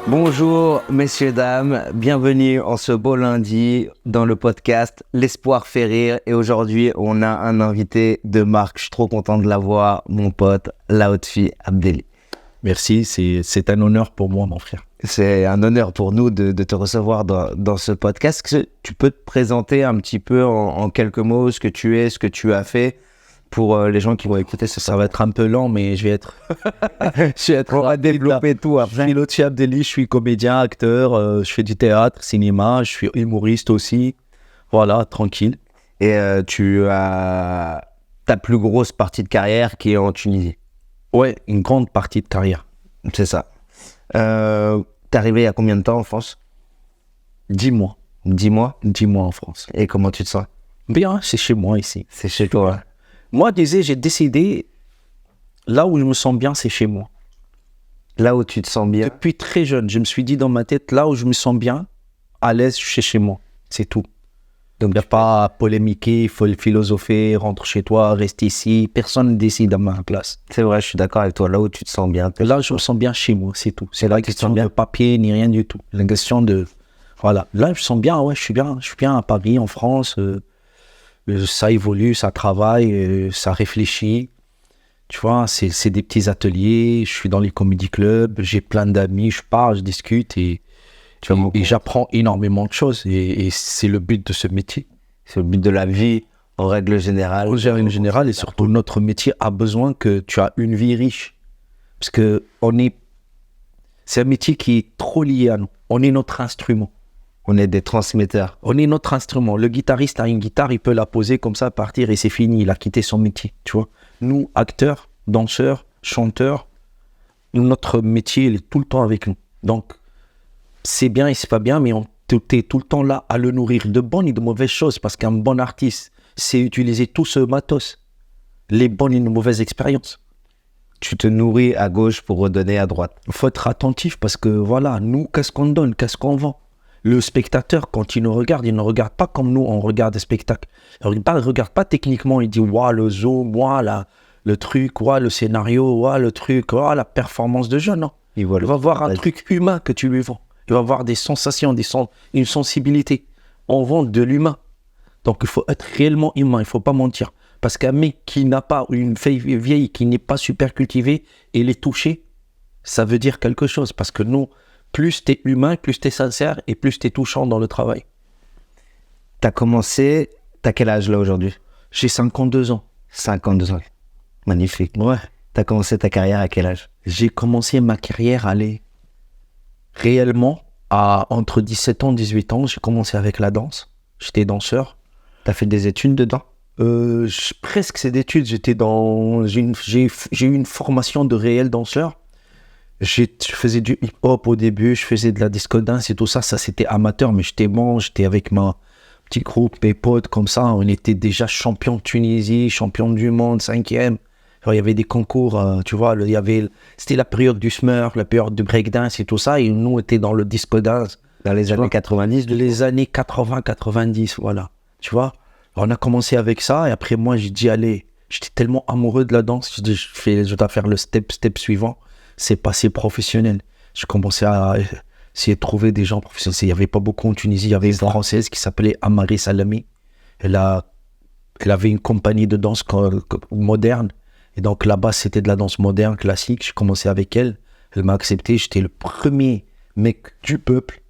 Bonjour messieurs, dames, bienvenue en ce beau lundi dans le podcast L'espoir fait rire et aujourd'hui on a un invité de marque, je suis trop content de l'avoir, mon pote Laotfi Abdelli. Merci, c'est un honneur pour moi mon frère. C'est un honneur pour nous de te recevoir dans ce podcast. Tu peux te présenter un petit peu en quelques mots ce que tu es, ce que tu as fait pour les gens qui vont écouter Ça va être un peu lent, mais je vais être on va développer tout Je suis Laotfi Abdelli, je suis comédien, acteur, je fais du théâtre, cinéma, je suis humoriste aussi. Voilà, tranquille. Et tu as ta plus grosse partie de carrière qui est en Tunisie. Ouais, une grande partie de carrière. C'est ça. T'es arrivé il y a combien de temps en France? 10 mois. 10 mois? 10 mois en France. Et comment tu te sens? Bien, c'est chez moi ici. C'est chez toi. Moi, j'ai décidé, là où je me sens bien, c'est chez moi. Là où tu te sens bien? Depuis très jeune, je me suis dit dans ma tête, là où je me sens bien, à l'aise, je suis chez moi. C'est tout. Donc, il n'y a pas à polémiquer, il faut philosopher, rentre chez toi, reste ici. Personne ne décide à ma place. C'est vrai, je suis d'accord avec toi. Là où tu te sens bien. Là, je me sens bien chez moi, c'est tout. C'est la question de papier, ni rien du tout. La question de... Voilà. Là, je me sens bien, ouais, je suis bien à Paris, en France. Ça évolue, ça travaille, ça réfléchit. Tu vois, c'est des petits ateliers. Je suis dans les comédie clubs, j'ai plein d'amis, je parle, je discute et j'apprends énormément de choses. Et c'est le but de ce métier. C'est le but de la vie, en règle générale. En règle générale, et surtout, notre métier a besoin que tu aies une vie riche. Parce que c'est un métier qui est trop lié à nous. On est notre instrument. On est des transmetteurs. On est notre instrument. Le guitariste a une guitare, il peut la poser comme ça, partir et c'est fini. Il a quitté son métier, tu vois. Nous, acteurs, danseurs, chanteurs, notre métier, il est tout le temps avec nous. Donc, c'est bien et c'est pas bien, mais tu es tout le temps là à le nourrir de bonnes et de mauvaises choses. Parce qu'un bon artiste, c'est utiliser tout ce matos. Les bonnes et les mauvaises expériences. Tu te nourris à gauche pour redonner à droite. Il faut être attentif parce que voilà, nous, qu'est-ce qu'on donne, qu'est-ce qu'on vend? Le spectateur, quand il nous regarde, il ne regarde pas comme nous, on regarde des spectacles. Il ne regarde pas techniquement, il dit « Waouh, le zoom, waouh, le truc, waouh, le scénario, waouh, le truc, waouh, la performance de jeu. » Non, il va voir un truc humain que tu lui vends. Il va voir des sensations, une sensibilité. On vend de l'humain. Donc, il faut être réellement humain, il ne faut pas mentir. Parce qu'un mec qui n'a pas, une fille vieille qui n'est pas super cultivée et les toucher, ça veut dire quelque chose. Parce que nous, plus tu es humain, plus tu es sincère et plus tu es touchant dans le travail. T'as quel âge là aujourd'hui? J'ai 52 ans. 52 ans. Magnifique. Ouais. T'as commencé ta carrière à quel âge? J'ai commencé ma carrière réellement entre 17 ans et 18 ans. J'ai commencé avec la danse. J'étais danseur. T'as fait des études dedans? Presque ces études. J'ai eu une formation de réel danseur. Je faisais du hip-hop au début, je faisais de la disco dance et tout ça. Ça, c'était amateur, mais j'étais bon. J'étais avec ma petit groupe, mes potes, comme ça. On était déjà champion de Tunisie, champion du monde, 5e. Alors, il y avait des concours, tu vois. C'était la période du smurf, la période du breakdance et tout ça. Et nous, on était dans le disco dance. Dans les années 90? Les années 80-90, voilà. Tu vois. Alors, on a commencé avec ça. Et après, moi, j'ai dit, allez, j'étais tellement amoureux de la danse. Je dis, je dois faire le step suivant. C'est passé professionnel. Je commençais à essayer de trouver des gens professionnels. Il n'y avait pas beaucoup en Tunisie. Il y avait une Française qui s'appelait Amari Salami. Elle avait une compagnie de danse moderne. Et donc là-bas, c'était de la danse moderne, classique. Je commençais avec elle. Elle m'a accepté. J'étais le premier mec du peuple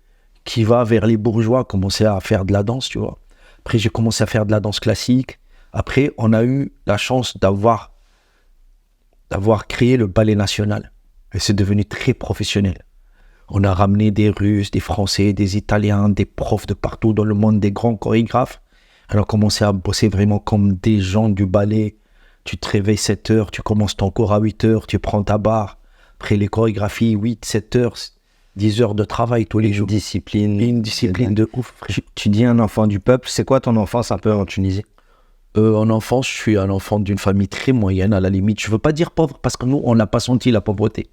qui va vers les bourgeois commencer à faire de la danse, tu vois. Après, j'ai commencé à faire de la danse classique. Après, on a eu la chance d'avoir créé le ballet national. Et c'est devenu très professionnel. On a ramené des Russes, des Français, des Italiens, des profs de partout dans le monde, des grands chorégraphes. On a commencé à bosser vraiment comme des gens du ballet. Tu te réveilles 7 heures, tu commences ton cours à 8 heures, tu prends ta barre. Après les chorégraphies, 8, 7 heures, 10 heures de travail tous les jours. Une discipline de ouf. Tu dis un enfant du peuple, c'est quoi ton enfance un peu en Tunisie? En enfance, je suis un enfant d'une famille très moyenne, à la limite. Je ne veux pas dire pauvre, parce que nous, on n'a pas senti la pauvreté.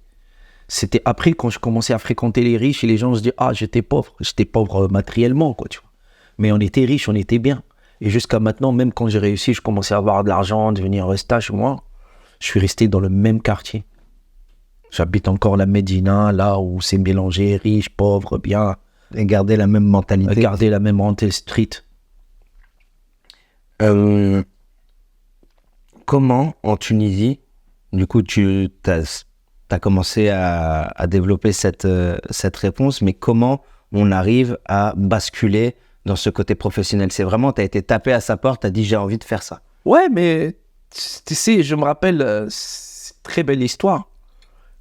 C'était après, quand je commençais à fréquenter les riches, et les gens se disaient « Ah, j'étais pauvre ». J'étais pauvre matériellement, quoi, tu vois. Mais on était riches, on était bien. Et jusqu'à maintenant, même quand j'ai réussi, je commençais à avoir de l'argent, devenir un stage, moi, je suis resté dans le même quartier. J'habite encore la Médina, là où c'est mélangé, riche, pauvre, bien. Et garder la même mentalité. Garder la même mentalité street. Comment, en Tunisie, du coup, tu as commencé à développer cette réponse, mais comment on arrive à basculer dans ce côté professionnel? C'est vraiment, tu as été tapé à sa porte, tu as dit j'ai envie de faire ça. Ouais, mais tu sais, je me rappelle, c'est une très belle histoire.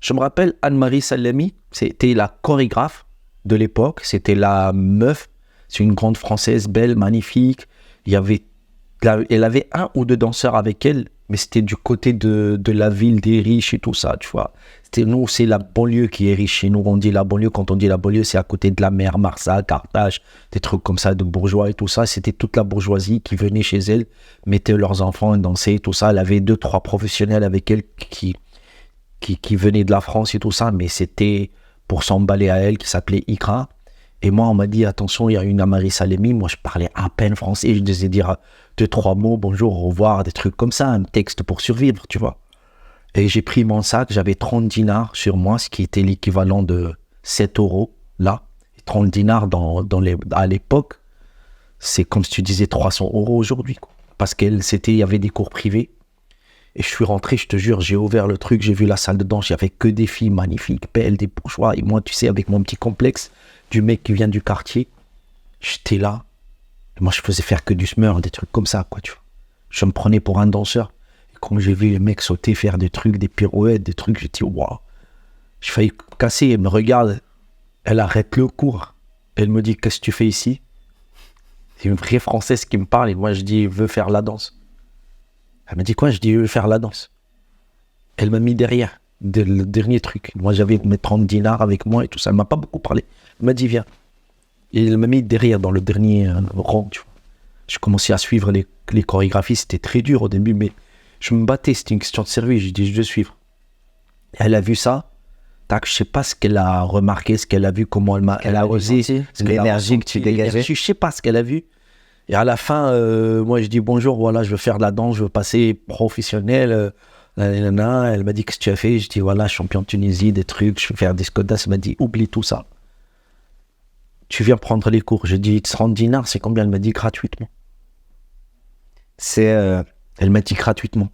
Je me rappelle Anne-Marie Salami, c'était la chorégraphe de l'époque, c'était la meuf, c'est une grande française, belle, magnifique. Elle avait 1 ou 2 danseurs avec elle, mais c'était du côté de la ville des riches et tout ça, tu vois. Nous, c'est la banlieue qui est riche. Chez nous, on dit la banlieue. Quand on dit la banlieue, c'est à côté de la mer, Marsa, Carthage, des trucs comme ça de bourgeois et tout ça. C'était toute la bourgeoisie qui venait chez elle, mettait leurs enfants, dansaient et tout ça. Elle avait 2-3 professionnels avec elle qui venaient de la France et tout ça, mais c'était pour s'emballer à elle, qui s'appelait Ikra. Et moi, on m'a dit, attention, il y a une Anne-Marie Salemi. Moi, je parlais à peine français. Je devais dire 2-3 mots, bonjour, au revoir, des trucs comme ça, un texte pour survivre, tu vois. Et j'ai pris mon sac, j'avais 30 dinars sur moi, ce qui était l'équivalent de 7 euros, là. 30 dinars à l'époque, c'est comme si tu disais 300 euros aujourd'hui, quoi. Parce il y avait des cours privés. Et je suis rentré, je te jure, j'ai ouvert le truc, j'ai vu la salle de danse, il n'y avait que des filles magnifiques, belles, des bourgeois. Et moi, tu sais, avec mon petit complexe du mec qui vient du quartier, j'étais là. Et moi, je faisais faire que du smurf, des trucs comme ça, quoi, tu vois. Je me prenais pour un danseur. Et quand j'ai vu les mecs sauter, faire des trucs, des pirouettes, des trucs, j'ai dit, waouh. Je failli casser, elle me regarde, elle arrête le cours. Elle me dit, qu'est-ce que tu fais ici? C'est une vraie Française qui me parle, et moi, je dis, je veux faire la danse. Elle m'a dit quoi? Je dis, je veux faire la danse. Elle m'a mis derrière, le dernier truc. Moi, j'avais mes 30 dinars avec moi et tout ça. Elle m'a pas beaucoup parlé. Elle m'a dit, viens. Et elle m'a mis derrière, dans le dernier rang, tu vois. Je commençais à suivre les chorégraphies. C'était très dur au début, mais je me battais. C'était une question de service. J'ai dit, je veux suivre. Et elle a vu ça. Tac, je sais pas ce qu'elle a remarqué, ce qu'elle a vu, comment elle a osé. L'énergie que tu dégageais. Je sais pas ce qu'elle a vu. Et à la fin, moi, je dis bonjour, voilà, je veux faire de la danse, je veux passer professionnel. Elle m'a dit, qu'est-ce que tu as fait? Je dis, voilà, champion de Tunisie, des trucs, je veux faire des Skodas. Elle m'a dit, oublie tout ça. Tu viens prendre les cours. Je dis, 30 dinars, c'est combien? Elle m'a dit, gratuitement. Elle m'a dit gratuitement.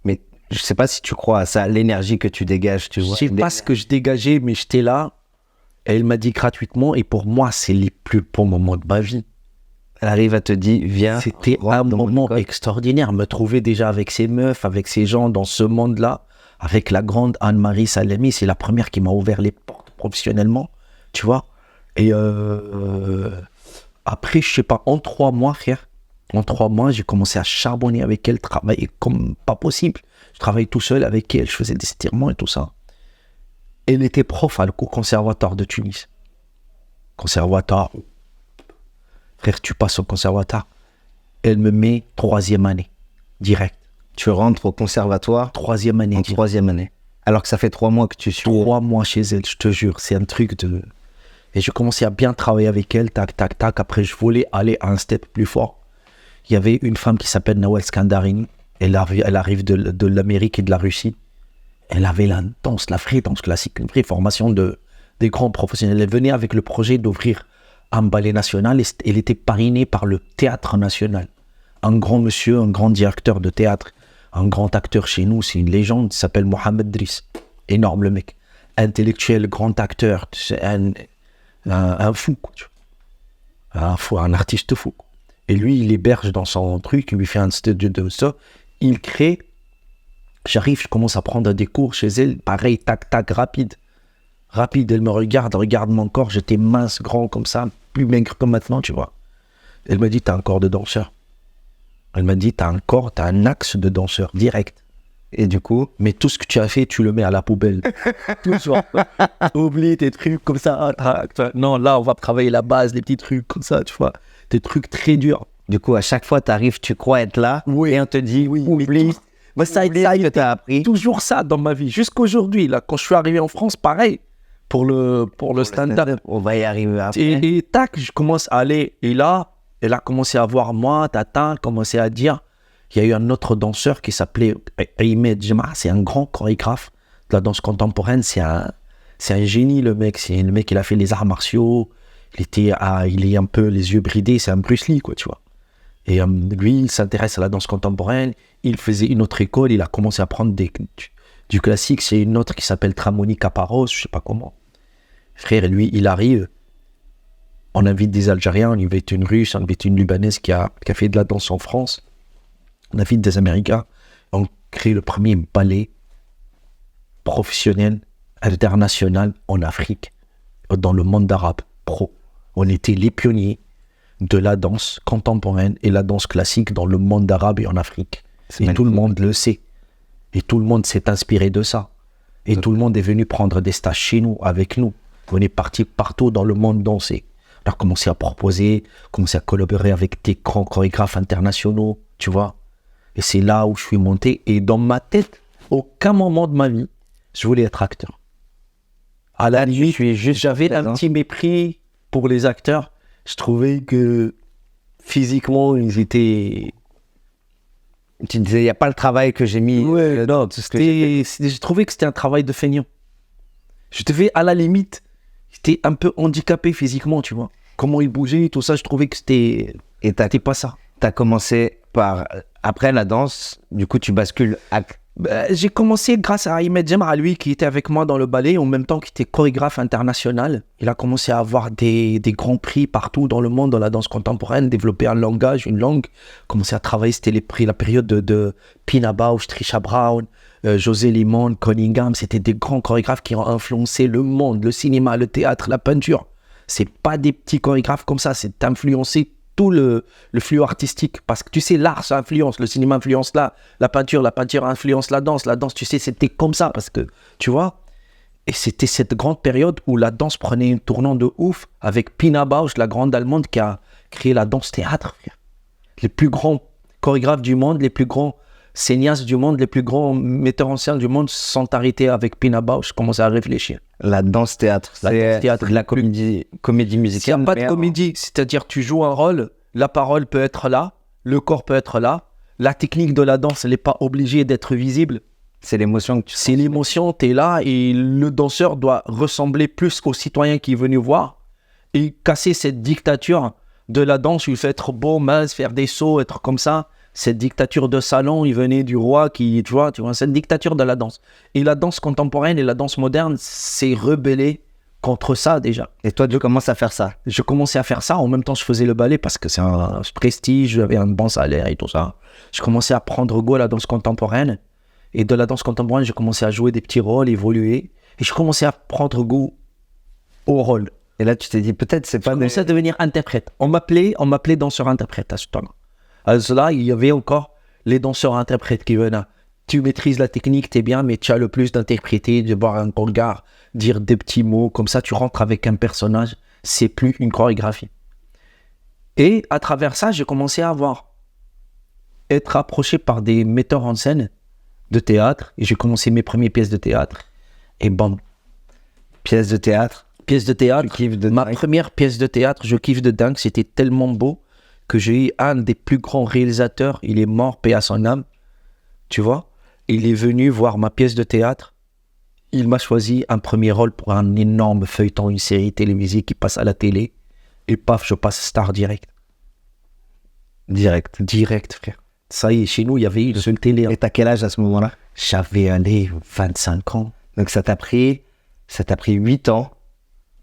Mais je sais pas si tu crois à ça, l'énergie que tu dégages, tu vois. Je sais pas ce que je dégageais, mais j'étais là. Et elle m'a dit gratuitement. Et pour moi, c'est les plus beaux moments de ma vie. Elle arrive à te dire, viens. C'était un moment extraordinaire. Me trouver déjà avec ces meufs, avec ces gens dans ce monde-là, avec la grande Anne-Marie Salami, c'est la première qui m'a ouvert les portes professionnellement, tu vois. Et après, je sais pas, en 3 mois, frère, j'ai commencé à charbonner avec elle, travailler comme pas possible. Je travaillais tout seul avec elle, je faisais des étirements et tout ça. Elle était prof au conservatoire de Tunis. Conservatoire. Frère, tu passes au conservatoire. Elle me met 3e année, direct. Tu rentres au conservatoire 3e année. En 3e année. Alors que ça fait 3 mois que tu suis. 3 mois chez elle, je te jure. C'est un truc de... Et je commençais à bien travailler avec elle, tac, tac, tac. Après, je voulais aller à un step plus fort. Il y avait une femme qui s'appelle Nawal Skandarini. Elle arrive de l'Amérique et de la Russie. Elle avait la danse, la vraie danse classique, une vraie formation des grands professionnels. Elle venait avec le projet d'ouvrir un ballet national. Elle était parrainée par le Théâtre National. Un grand monsieur, un grand directeur de théâtre, un grand acteur chez nous, c'est une légende, il s'appelle Mohamed Driss. Énorme le mec. Intellectuel, grand acteur, c'est un fou, quoi, tu vois. Un fou, un artiste fou. Et lui, il héberge dans son truc, il lui fait un studio de ça. Il crée. J'arrive, je commence à prendre des cours chez elle. Pareil, tac, tac, rapide. Rapide, elle me regarde mon corps. J'étais mince, grand comme ça, plus maigre que maintenant, tu vois. Elle me dit, t'as un corps de danseur. Elle m'a dit, t'as un axe de danseur, direct. Et du coup, mais tout ce que tu as fait, tu le mets à la poubelle. Toujours. Oublie tes trucs comme ça. Non, là, on va travailler la base, les petits trucs comme ça, tu vois. Des trucs très durs. Du coup, à chaque fois, tu arrives, tu crois être là, oui. Et on te dit, oui, oublie. Mais ça que tu as appris. Toujours ça dans ma vie. Jusqu'aujourd'hui, là, quand je suis arrivé en France, pareil. Pour le stand-up. On va y arriver après. Et tac, je commence à aller. Et là, elle a commencé à voir moi, tata, commencé à dire. Il y a eu un autre danseur qui s'appelait Aymed Jema, c'est un grand chorégraphe. de la danse contemporaine, c'est un génie, le mec. C'est le mec, il a fait les arts martiaux. Il est un peu les yeux bridés. C'est un Bruce Lee, quoi, tu vois. Et lui, il s'intéresse à la danse contemporaine. Il faisait une autre école. Il a commencé à prendre du classique. C'est une autre qui s'appelle Tramoni Caparros, je sais pas comment. Frère, lui, il arrive. On invite des Algériens, on invite une Russe, on invite une Libanaise qui a fait de la danse en France. On invite des Américains. On crée le premier ballet professionnel, international en Afrique, dans le monde arabe, pro. On était les pionniers de la danse contemporaine et la danse classique dans le monde arabe et en Afrique. Et tout le monde le sait. Et tout le monde s'est inspiré de ça. Et tout le monde est venu prendre des stages chez nous, avec nous. On est parti partout dans le monde danser. On a commencé à proposer, commencé à collaborer avec des grands chorégraphes internationaux, tu vois. Et c'est là où je suis monté. Et dans ma tête, aucun moment de ma vie, je voulais être acteur. À la limite, j'avais un petit mépris pour les acteurs. Je trouvais que physiquement, ils étaient... Tu disais, il n'y a pas le travail que j'ai mis. Ouais, non, je trouvais que c'était un travail de feignant. Je devais, à la limite, j'étais un peu handicapé physiquement, tu vois. Comment il bougeait, tout ça, je trouvais que c'était pas ça. Tu as commencé par... Après la danse, du coup, tu bascules à... J'ai commencé grâce à Ahmed Jemra, lui, qui était avec moi dans le ballet, en même temps qu'il était chorégraphe international. Il a commencé à avoir des grands prix partout dans le monde, dans la danse contemporaine, développer un langage, une langue. Commencé à travailler, c'était la période de Pina Bausch, Trisha Brown, José Limon, Cunningham. C'était des grands chorégraphes qui ont influencé le monde, le cinéma, le théâtre, la peinture. C'est pas des petits chorégraphes comme ça, c'est influencé tout le flux artistique, parce que tu sais, l'art ça influence, le cinéma influence la peinture influence la danse, tu sais, c'était comme ça, parce que, tu vois, et c'était cette grande période où la danse prenait un tournant de ouf, avec Pina Bausch, la grande allemande qui a créé la danse théâtre, frère. Les plus grands chorégraphes du monde, les plus grands cinéastes du monde, les plus grands metteurs en scène du monde sont arrêtés avec Pina Bausch, commençaient à réfléchir. La danse théâtre, c'est de la comédie musicale. Il n'y a pas de comédie, c'est-à-dire tu joues un rôle, la parole peut être là, le corps peut être là, la technique de la danse, elle n'est pas obligée d'être visible. C'est l'émotion que tu... C'est l'émotion, tu es là et le danseur doit ressembler plus au citoyen qui est venu voir et casser cette dictature de la danse où il fait être beau, mince, faire des sauts, être comme ça. Cette dictature de salon, il venait du roi qui, tu vois, cette dictature de la danse. Et la danse contemporaine et la danse moderne s'est rebellée contre ça déjà. Et toi, tu commences à faire ça? Je commençais à faire ça, en même temps je faisais le ballet parce que c'est un prestige, j'avais un bon salaire et tout ça. Je commençais à prendre goût à la danse contemporaine. Et de la danse contemporaine, j'ai commencé à jouer des petits rôles, évoluer. Et je commençais à prendre goût au rôle. Et là, tu t'es dit, peut-être c'est pas... Je commençais à devenir interprète. On m'appelait danseur-interprète à ce temps-là. À cela, il y avait encore les danseurs-interprètes qui venaient. Tu maîtrises la technique, t'es bien, mais tu as le plus d'interpréter, de voir un regard, dire des petits mots, comme ça tu rentres avec un personnage, c'est plus une chorégraphie. Et à travers ça, j'ai commencé à être approché par des metteurs en scène de théâtre, et j'ai commencé mes premières pièces de théâtre, et bam. Pièces de théâtre, ma première pièce de théâtre, je kiffe de dingue, c'était tellement beau, que j'ai eu un des plus grands réalisateurs, il est mort, paix à son âme, tu vois, il est venu voir ma pièce de théâtre, il m'a choisi un premier rôle pour un énorme feuilleton, une série télévisée qui passe à la télé, et paf, je passe star direct. Direct, frère. Ça y est, chez nous, il y avait une seule télé. Et t'as quel âge à ce moment-là? J'avais 25 ans. Donc ça t'a pris 8 ans.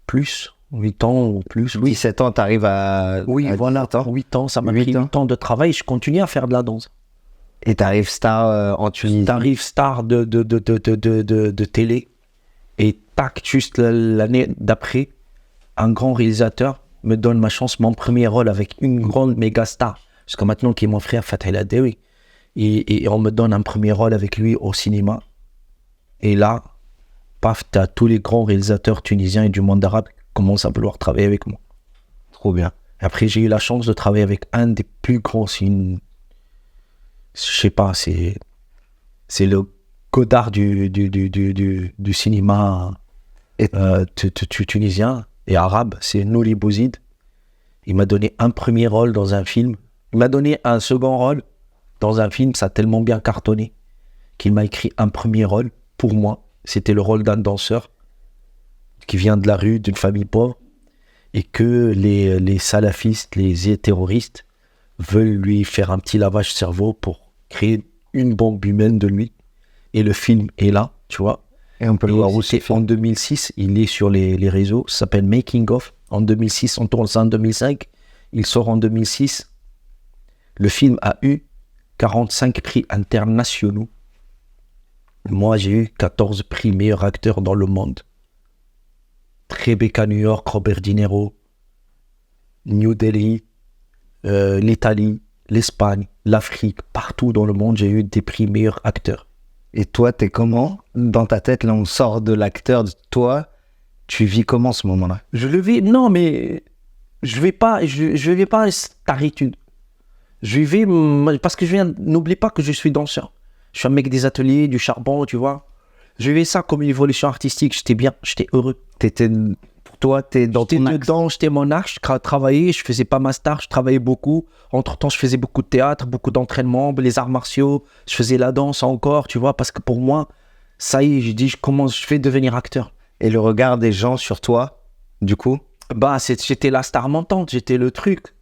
Plus. 8 ans ou plus, oui. 17 ans, t'arrives à... Oui, à voilà, 8 ans, ça m'a pris 8 ans de travail, je continue à faire de la danse. Et t'arrives star en Tunisie. T'arrives star de télé, et tac, juste l'année d'après, un grand réalisateur me donne ma chance, mon premier rôle avec une grande méga star, jusqu'à maintenant qui est mon frère Fatih El Adewi. Et on me donne un premier rôle avec lui au cinéma. Et là, paf, t'as tous les grands réalisateurs tunisiens et du monde arabe commence à vouloir travailler avec moi. Trop bien. Après, j'ai eu la chance de travailler avec un des plus grands, je sais pas, c'est le Godard du cinéma tunisien et arabe, c'est Nouri Bouzid. Il m'a donné un premier rôle dans un film. Il m'a donné un second rôle dans un film, ça a tellement bien cartonné qu'il m'a écrit un premier rôle pour moi C'était le rôle d'un danseur qui vient de la rue, d'une famille pauvre, et que les salafistes, les terroristes veulent lui faire un petit lavage cerveau pour créer une bombe humaine de lui. Et le film est là, tu vois. Et on peut le voir où c'est en 2006, il est sur les réseaux, ça s'appelle Making of. En 2006, on tourne ça en 2005, il sort en 2006. Le film a eu 45 prix internationaux. Moi, j'ai eu 14 prix meilleur acteur dans le monde. Tribeca, New York, Robert De Niro, New Delhi, l'Italie, l'Espagne, l'Afrique, partout dans le monde, j'ai eu des prix meilleur acteur. Et toi, t'es comment? Dans ta tête, là, on sort de l'acteur. Toi, tu vis comment ce moment-là? Je le vis, non, mais je vais pas t'arrêter. Je vais, parce que n'oublie pas que je suis danseur. Je suis un mec des ateliers, du charbon, tu vois. Je vais ça comme une évolution artistique. J'étais bien, j'étais heureux. Pour toi, t'es dans ton axe. Dedans, j'étais mon axe, je travaillais, je faisais pas ma star, je travaillais beaucoup. Entre-temps, je faisais beaucoup de théâtre, beaucoup d'entraînement, les arts martiaux. Je faisais la danse encore, tu vois, parce que pour moi, ça y est, j'ai dit, je vais devenir acteur. Et le regard des gens sur toi, du coup? J'étais la star montante, j'étais le truc.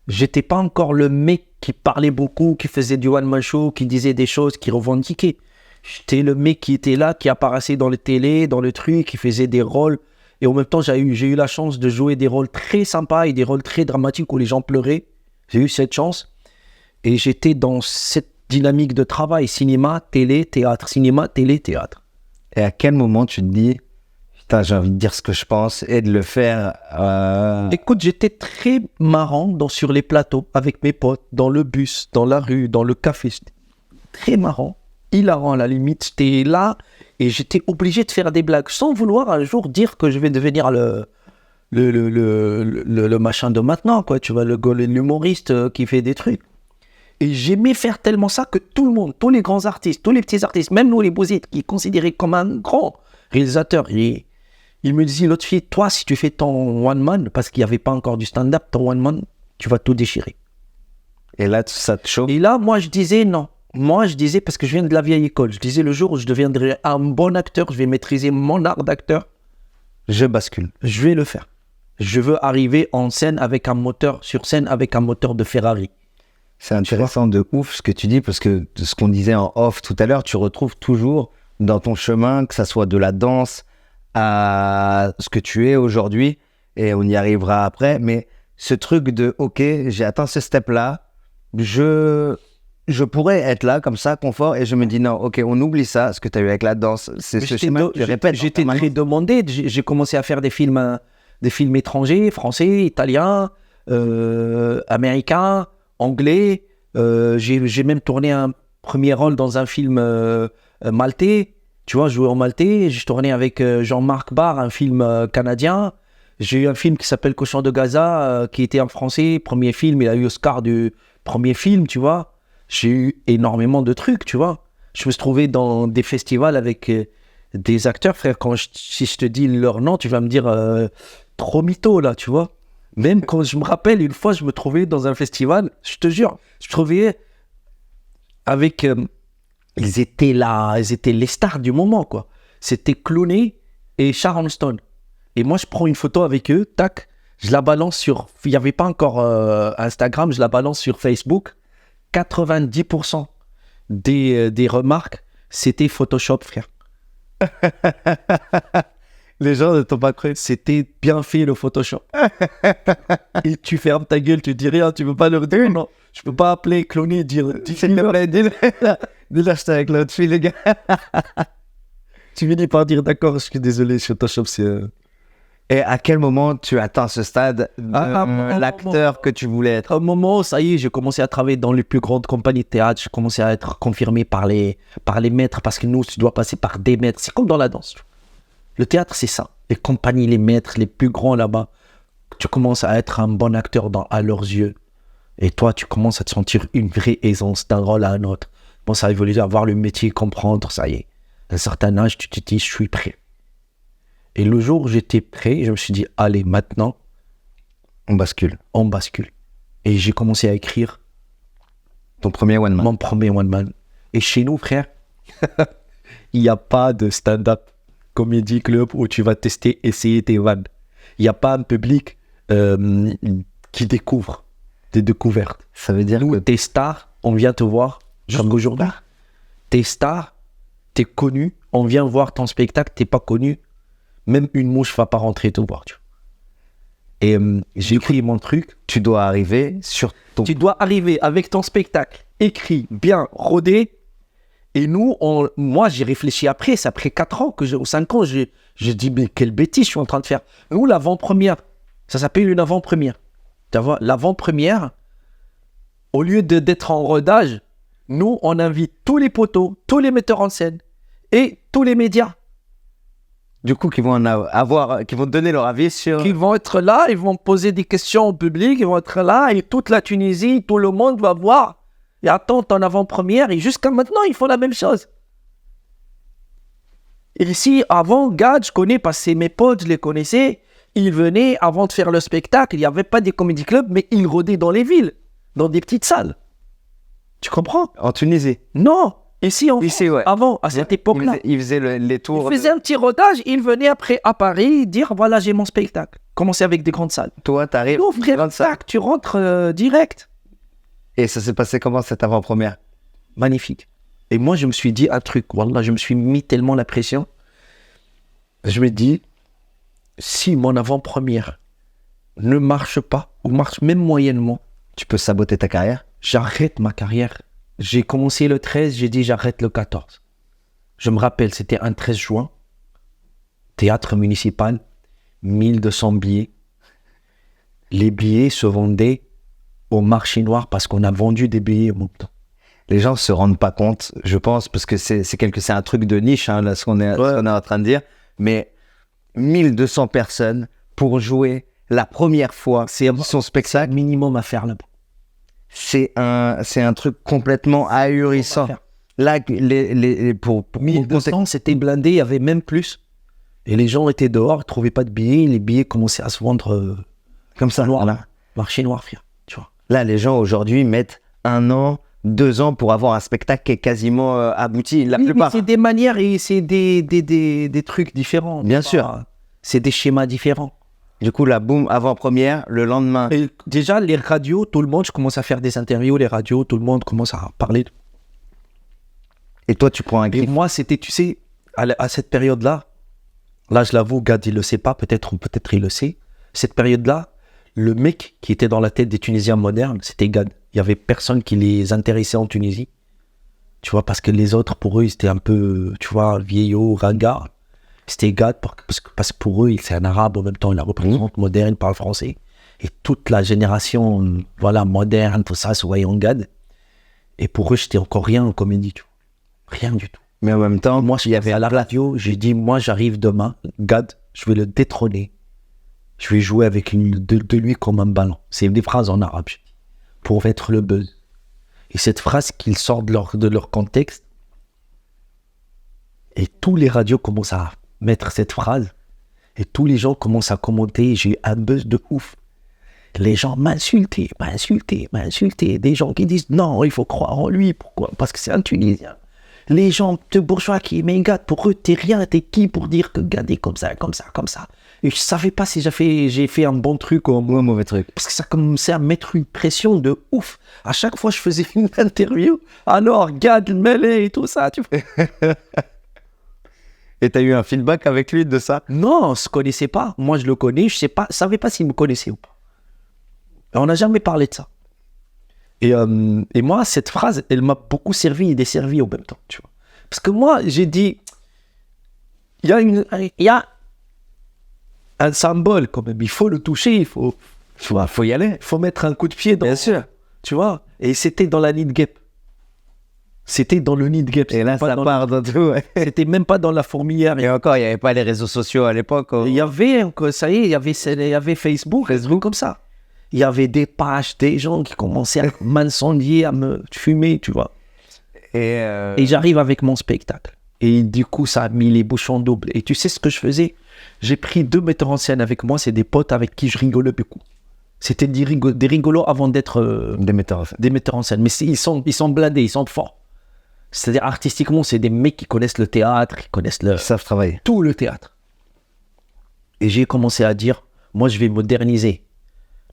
J'étais pas encore le mec qui parlait beaucoup, qui faisait du one-man show, qui disait des choses, qui revendiquait. J'étais le mec qui était là, qui apparaissait dans les télé, dans le truc, qui faisait des rôles. Et en même temps, j'ai eu la chance de jouer des rôles très sympas et des rôles très dramatiques où les gens pleuraient. J'ai eu cette chance. Et j'étais dans cette dynamique de travail, cinéma, télé, théâtre, cinéma, télé, théâtre. Et à quel moment tu te dis, putain, j'ai envie de dire ce que je pense et de le faire Écoute, j'étais très marrant sur les plateaux avec mes potes, dans le bus, dans la rue, dans le café. J'étais très marrant, hilarant à la limite. J'étais là et j'étais obligé de faire des blagues sans vouloir un jour dire que je vais devenir le machin de maintenant, quoi. Tu vois, l'humoriste qui fait des trucs. Et j'aimais faire tellement ça que tout le monde, tous les grands artistes, tous les petits artistes, même nous les bousites, qui est considéré comme un grand réalisateur, il me disait, l'autre fille, toi, si tu fais ton one man, parce qu'il n'y avait pas encore du stand-up, ton one man, tu vas tout déchirer. Et là, ça te chauffe? Et là, moi, je disais non. Moi, je disais, parce que je viens de la vieille école, je disais, le jour où je deviendrai un bon acteur, je vais maîtriser mon art d'acteur. Je bascule. Je vais le faire. Je veux arriver en scène avec un moteur, sur scène avec un moteur de Ferrari. C'est intéressant de ouf ce que tu dis, parce que de ce qu'on disait en off tout à l'heure, tu retrouves toujours dans ton chemin, que ça soit de la danse à ce que tu es aujourd'hui, et on y arrivera après, mais ce truc de, ok, j'ai atteint ce step-là, je pourrais être là, comme ça, confort, et je me dis, non, ok, on oublie ça, ce que tu as eu avec la danse, c'est ce schéma que je répète. J'étais très demandé, j'ai commencé à faire des films étrangers, français, italiens, américains, anglais, j'ai même tourné un premier rôle dans un film maltais, tu vois, joué en maltais. J'ai tourné avec Jean-Marc Barr, un film canadien. J'ai eu un film qui s'appelle Cochon de Gaza, qui était en français, premier film, il a eu Oscar du premier film, tu vois. J'ai eu énormément de trucs, tu vois. Je me suis trouvé dans des festivals avec des acteurs, frère, si je te dis leur nom, tu vas me dire trop mytho, là, tu vois. Même quand je me rappelle, une fois, je me trouvais dans un festival, je te jure, je me trouvais avec... ils étaient là, ils étaient les stars du moment, quoi. C'était Clooney et Sharon Stone. Et moi, je prends une photo avec eux, tac, je la balance sur... Il n'y avait pas encore Instagram, je la balance sur Facebook. 90% des remarques, c'était Photoshop, frère. Les gens ne t'ont pas cru. C'était bien fait, le Photoshop. Et tu fermes ta gueule, tu dis rien, tu peux pas leur dire non. Je peux pas appeler Clooney et dire S'il te plaît, dis-le, j'étais avec l'autre fille, les gars. Tu finis par dire d'accord, je suis désolé, Photoshop, c'est... Et à quel moment tu atteins ce stade l'acteur que tu voulais être? À un moment, ça y est, j'ai commencé à travailler dans les plus grandes compagnies de théâtre. J'ai commencé à être confirmé par les maîtres, parce que nous, tu dois passer par des maîtres. C'est comme dans la danse. Le théâtre, c'est ça. Les compagnies, les maîtres, les plus grands là-bas, tu commences à être un bon acteur à leurs yeux. Et toi, tu commences à te sentir une vraie aisance d'un rôle à un autre. Bon, ça a évolué, avoir le métier, comprendre, ça y est. À un certain âge, tu te dis, je suis prêt. Et le jour où j'étais prêt, je me suis dit, allez, maintenant, on bascule. On bascule. Et j'ai commencé à écrire. Ton premier one man. Mon premier one man. Et chez nous, frère, Il n'y a pas de stand-up comedy club où tu vas essayer tes vannes. Il n'y a pas un public qui découvre des découvertes. Ça veut dire Nous, que t'es star, on vient te voir jusqu'aujourd'hui. T'es star, t'es connu, on vient voir ton spectacle, t'es pas connu. Même une mouche va pas rentrer te voir. Tu vois. Et j'ai écrit mon truc. tu dois arriver sur ton... Tu dois arriver avec ton spectacle écrit, bien rodé. Et nous, moi, j'ai réfléchi après. C'est après 4 ans, ou 5 ans, j'ai dit, mais quelle bêtise je suis en train de faire. Nous, l'avant-première, ça s'appelle une avant-première. Tu vois, l'avant-première, au lieu d'être en rodage, nous, on invite tous les poteaux, tous les metteurs en scène et tous les médias. Du coup, qui vont qui vont donner leur avis sur... Qui vont être là, ils vont poser des questions au public, ils vont être là et toute la Tunisie, tout le monde va voir et attendre en avant-première. Et jusqu'à maintenant, ils font la même chose. Et ici, avant, Gad, je connais parce que c'est mes potes, je les connaissais. Ils venaient avant de faire le spectacle. Il n'y avait pas des comédie clubs, mais ils rôdaient dans les villes, dans des petites salles. Tu comprends? En Tunisie. Non, ici, Ici, ouais. avant, à cette époque-là. Ils faisaient les tours. Ils faisaient un petit rodage, ils venaient après à Paris dire voilà, j'ai mon spectacle. Commencer avec des grandes salles. Toi, t'arrives. Non, frère, grande salle. tac, tu rentres direct. Et ça s'est passé comment cette avant-première? Magnifique. Et moi, je me suis dit un truc. Wallah, je me suis mis tellement la pression. Je me dis, si mon avant-première ne marche pas, ou marche même moyennement, Tu peux saboter ta carrière? j'arrête ma carrière. J'ai commencé le 13, j'ai dit j'arrête le 14. Je me rappelle, c'était un 13 juin, théâtre municipal, 1200 billets. Les billets se vendaient au marché noir parce qu'on a vendu des billets au même temps. Les gens se rendent pas compte, je pense, parce que c'est un truc de niche, hein, là, ce qu'on est en train de dire. Mais 1200 personnes pour jouer la première fois son spectacle, Minimum à faire là-bas. c'est un truc complètement ahurissant. Là, pour 1200, c'était blindé, il y avait même plus. Et les gens étaient dehors, ils ne trouvaient pas de billets. Les billets commençaient à se vendre comme ça, noir. voilà. Marché noir, frère. Tu vois. Là, les gens aujourd'hui mettent 1 an, 2 ans pour avoir un spectacle qui est quasiment abouti. La Oui, plupart. mais c'est des manières et c'est des trucs différents. Bien sûr. C'est des schémas différents. Du coup, là, boum, avant-première, le lendemain. Et déjà, les radios, tout le monde, je commence à faire des interviews, les radios, tout le monde commence à parler. Et toi, tu prends un Et griffe. moi, c'était, tu sais, à cette période-là, là, je l'avoue, Gad, il le sait pas, peut-être il le sait. Cette période-là, le mec qui était dans la tête des Tunisiens modernes, c'était Gad. Il y avait personne qui les intéressait en Tunisie. Tu vois, parce que les autres, pour eux, ils étaient un peu, tu vois, vieillots, ringards. C'était Gad, parce que pour eux, c'est un arabe, en même temps, il la représente, moderne, il parle français. Et toute la génération, voilà, moderne, tout ça, se voyait en Gad. Et pour eux, j'étais encore rien en comédie, tu vois. Rien du tout. Mais en même temps, Moi, il y avait à la radio, j'ai dit, moi, j'arrive demain, Gad, je vais le détrôner. Je vais jouer avec de lui comme un ballon. C'est des phrases en arabe, je dis, pour être le buzz. Et cette phrase qu'ils sortent de leur contexte, et tous les radios commencent à mettre cette phrase, et tous les gens commencent à commenter, j'ai eu un buzz de ouf. Les gens m'insultaient. Des gens qui disent, non, il faut croire en lui. Pourquoi? Parce que c'est un Tunisien. Les gens de bourgeois qui, mais Gad, pour eux, t'es rien, t'es qui pour dire que Gad est comme ça. Et je savais pas si j'ai fait un bon truc ou ou un mauvais truc. parce que ça commençait à mettre une pression de ouf. À chaque fois, je faisais une interview. Alors, Gad, mêlé et tout ça, tu vois. Et t'as eu un feedback avec lui de ça? Non, on ne se connaissait pas. Moi, je le connais, je savais pas s'il me connaissait ou pas. Et on n'a jamais parlé de ça. Et moi, cette phrase, elle m'a beaucoup servi et desservi en même temps, tu vois. Parce que moi, j'ai dit, il y a un symbole quand même. Il faut le toucher, il faut Faut y aller. il faut mettre un coup de pied dans. Bien sûr. Tu vois. Et c'était dans la nid gap. C'était dans le nid gap. Et là, ça part dans tout. Ouais. C'était même pas dans la fourmilière. Et encore, il n'y avait pas les réseaux sociaux à l'époque. Il y avait, ça y est, il y avait Facebook comme ça. Il y avait des pages, des gens qui commençaient à m'incendier, à me fumer, tu vois. Et j'arrive avec mon spectacle. Et du coup, ça a mis les bouchons doubles. Et tu sais ce que je faisais? J'ai pris 2 metteurs en scène avec moi. C'est des potes avec qui je rigolais beaucoup. C'était des rigolos avant d'être des metteurs en scène. des metteurs en scène. Mais ils sont blindés, ils sont forts. C'est-à-dire, artistiquement, c'est des mecs qui connaissent le théâtre, qui connaissent Ils savent travailler. tout le théâtre. Et j'ai commencé à dire, moi, je vais moderniser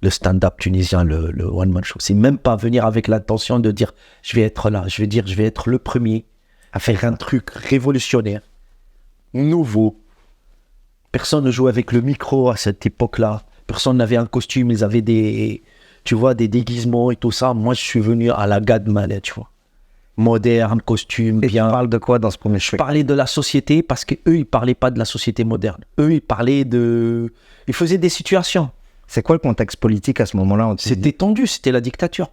le stand-up tunisien, le one-man show. C'est même pas venir avec l'intention de dire, je vais être là. Je vais être le premier à faire un truc révolutionnaire, nouveau. Personne ne jouait avec le micro à cette époque-là. Personne n'avait un costume. Ils avaient des déguisements et tout ça. Moi, je suis venu à la Gad Elmaleh, tu vois. Moderne, costume, Et bien. tu parles de quoi dans ce premier Je spectacle? parlais de la société parce qu'eux, ils parlaient pas de la société moderne. Eux, ils parlaient de... Ils faisaient des situations. C'est quoi le contexte politique à ce moment-là? C'était tendu, c'était la dictature.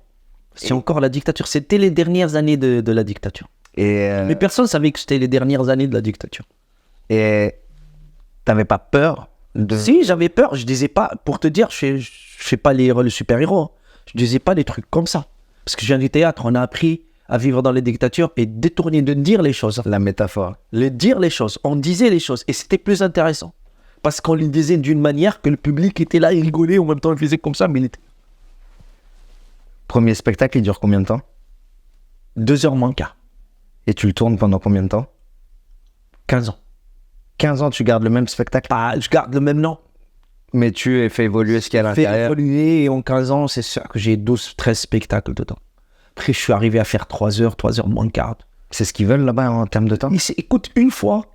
C'est encore la dictature. C'était les dernières années de la dictature. Et Mais personne ne savait que c'était les dernières années de la dictature. t'avais pas peur de... Si, j'avais peur. Je disais pas... Pour te dire, je fais pas le super-héros. Hein. Je disais pas des trucs comme ça. Parce que je viens du théâtre. On a appris à vivre dans les dictatures et détourner de dire les choses. La métaphore. Dire les choses. On disait les choses. Et c'était plus intéressant. Parce qu'on les disait d'une manière que le public était là, il rigolait, en même temps il faisait comme ça, mais il était... Premier spectacle, il dure combien de temps? 2 heures moins quart. Et tu le tournes pendant combien de temps? 15 ans. 15 ans, tu gardes le même spectacle? Je garde le même nom. Mais tu fais évoluer ce qu'il y a à Fait l'intérieur. évoluer, et en 15 ans, c'est sûr que j'ai 12-13 spectacles dedans. Après, je suis arrivé à faire 3 heures moins quart. C'est ce qu'ils veulent là-bas en termes de temps? Écoute, une fois,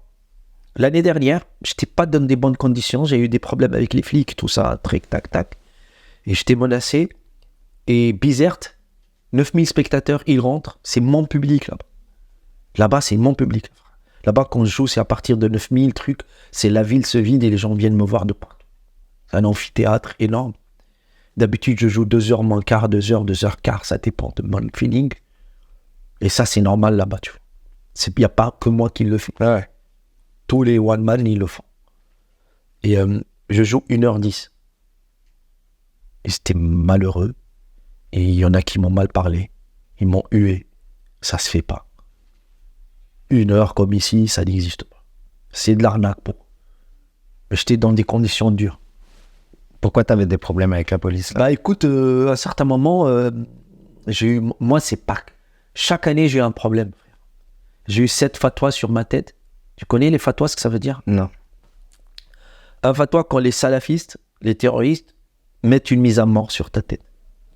l'année dernière, j'étais pas dans des bonnes conditions, j'ai eu des problèmes avec les flics, tout ça, tric, tac, tac. Et j'étais menacé. Et Bizerte, 9000 spectateurs, ils rentrent, c'est mon public là-bas. Là-bas, c'est mon public. Là-bas, quand je joue, c'est à partir de 9000 trucs, c'est la ville se vide et les gens viennent me voir de partout. C'est un amphithéâtre énorme. D'habitude, je joue 2 heures moins quart, 2 heures, 2 heures quart, ça dépend de mon feeling. Et ça, c'est normal là-bas, tu vois. Il n'y a pas que moi qui le fais. Ouais. Tous les one-man, ils le font. Et je joue 1h10. Et c'était malheureux. Et il y en a qui m'ont mal parlé. Ils m'ont hué. Ça se fait pas. 1 heure comme ici, ça n'existe pas. C'est de l'arnaque pour. J'étais dans des conditions dures. Pourquoi t'avais des problèmes avec la police là? Bah écoute, à un certain moment, j'ai eu... Moi, c'est pas... Chaque année, j'ai eu un problème. J'ai eu 7 fatwas sur ma tête. Tu connais les fatwas, ce que ça veut dire? Non. Un fatwa, quand les salafistes, les terroristes, mettent une mise à mort sur ta tête.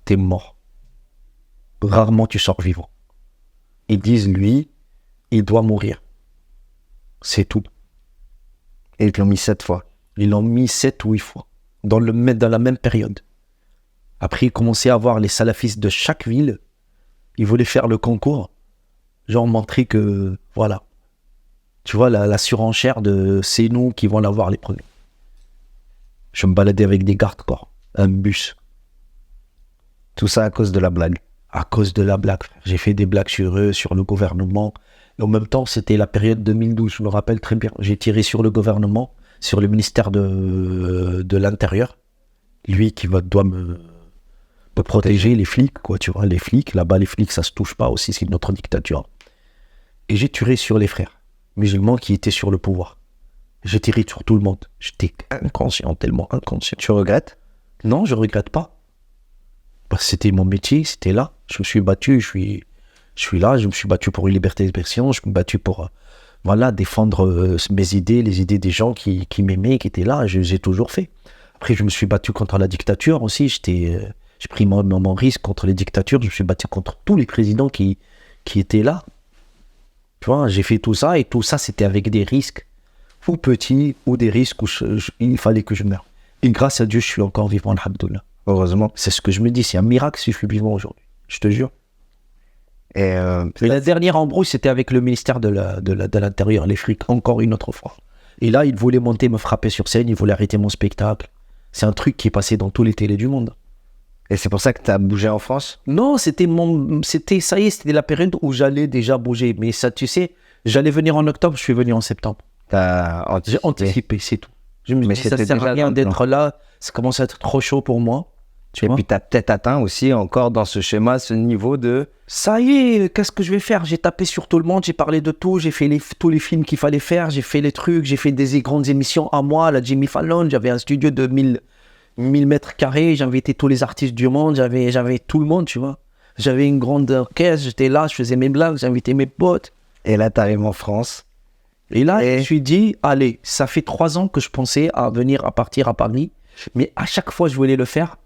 T'es mort. Rarement tu sors vivant. Ils disent, lui, il doit mourir. C'est tout. Et ils te l'ont mis 7 fois. Ils l'ont mis 7 ou 8 fois. Dans la même période. Après, ils commençaient à voir les salafistes de chaque ville. Ils voulaient faire le concours. Genre montrer que, voilà. Tu vois, la surenchère de c'est nous qui vont l'avoir les premiers. Je me baladais avec des gardes-corps. Un bus. Tout ça à cause de la blague. À cause de la blague, frère. J'ai fait des blagues sur eux, sur le gouvernement. Et en même temps, c'était la période 2012, je me rappelle très bien. J'ai tiré sur le gouvernement, sur le ministère de l'Intérieur. Lui qui doit me protéger, les flics, quoi, tu vois. Les flics, là-bas, les flics, ça se touche pas aussi, c'est notre dictature. Et j'ai tiré sur les frères musulmans qui étaient sur le pouvoir. J'ai tiré sur tout le monde. J'étais inconscient, tellement inconscient. Tu regrettes? Non, je regrette pas. Bah, c'était mon métier, c'était là. Je me suis battu, je suis là, je me suis battu pour une liberté d'expression, je me suis battu pour voilà, défendre mes idées, les idées des gens qui m'aimaient, qui étaient là, et je les ai toujours fait. Après, je me suis battu contre la dictature aussi, j'ai pris mon risque contre les dictatures, je me suis battu contre tous les présidents qui étaient là. Tu vois, j'ai fait tout ça, et tout ça, c'était avec des risques, ou petits, ou des risques où il fallait que je meure. Et grâce à Dieu, je suis encore vivant, alhamdoulilah. Heureusement. C'est ce que je me dis, c'est un miracle si je suis vivant aujourd'hui, je te jure. Et Mais la dernière embrouille, c'était avec le ministère de l'Intérieur, les flics, encore une autre fois. Et là, ils voulaient monter, me frapper sur scène, ils voulaient arrêter mon spectacle. C'est un truc qui est passé dans tous les télés du monde. Et c'est pour ça que tu as bougé en France? Non, c'était la période où j'allais déjà bouger. Mais ça, tu sais, j'allais venir en octobre, je suis venu en septembre. J'ai anticipé, c'est tout. Je me dis, ça sert à rien d'être là, ça commence à être trop chaud pour moi. Et puis tu as peut-être atteint aussi encore dans ce schéma, ce niveau de... Ça y est, qu'est-ce que je vais faire? J'ai tapé sur tout le monde, j'ai parlé de tout, j'ai fait tous les films qu'il fallait faire, j'ai fait les trucs, j'ai fait des grandes émissions à moi, la Jimmy Fallon, j'avais un studio de 1000 mètres carrés, j'invitais tous les artistes du monde, j'avais tout le monde, tu vois. J'avais une grande orchestre, j'étais là, je faisais mes blagues, j'invitais mes potes. Et là, t'arrives en France. Et là, je me suis dit, allez, ça fait 3 ans que je pensais à partir à Paris. Mais à chaque fois, je voulais le faire.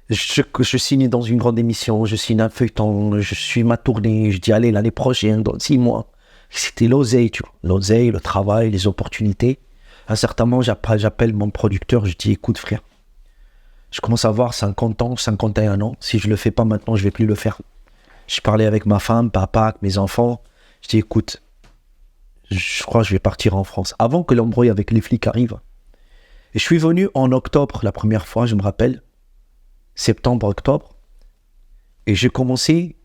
Je signe dans une grande émission, je signe un feuilleton, je suis ma tournée, je dis, allez, l'année prochaine, dans 6 mois. C'était l'oseille, tu vois. L'oseille, le travail, les opportunités. À un certain moment, j'appelle mon producteur, je dis, écoute, frère, je commence à avoir 50 ans, 51 ans. Si je le fais pas maintenant, je vais plus le faire. Je parlais avec ma femme, papa, avec mes enfants. Je dis, écoute, je crois que je vais partir en France. Avant que l'embrouille avec les flics arrive. Et je suis venu en octobre, la première fois, je me rappelle. Septembre, octobre. Et j'ai commencé.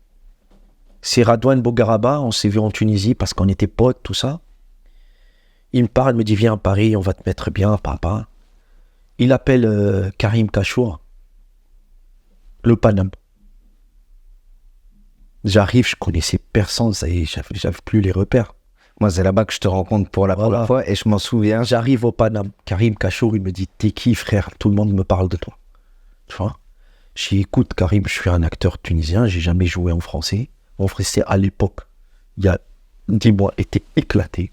C'est Radouane Bougaraba, on s'est vu en Tunisie parce qu'on était potes, tout ça. Il me parle, il me dit, viens à Paris, on va te mettre bien, papa. Il appelle Karim Kachour, le Paname. J'arrive, je connaissais personne, ça y est, j'avais plus les repères. Moi, c'est là-bas que je te rencontre pour la première fois et je m'en souviens. J'arrive au Paname, Karim Kachour, il me dit, t'es qui, frère? Tout le monde me parle de toi. Tu vois? Je dis, écoute, Karim, je suis un acteur tunisien, j'ai jamais joué en français. Mon français, à l'époque, il y a 10 mois, était éclaté.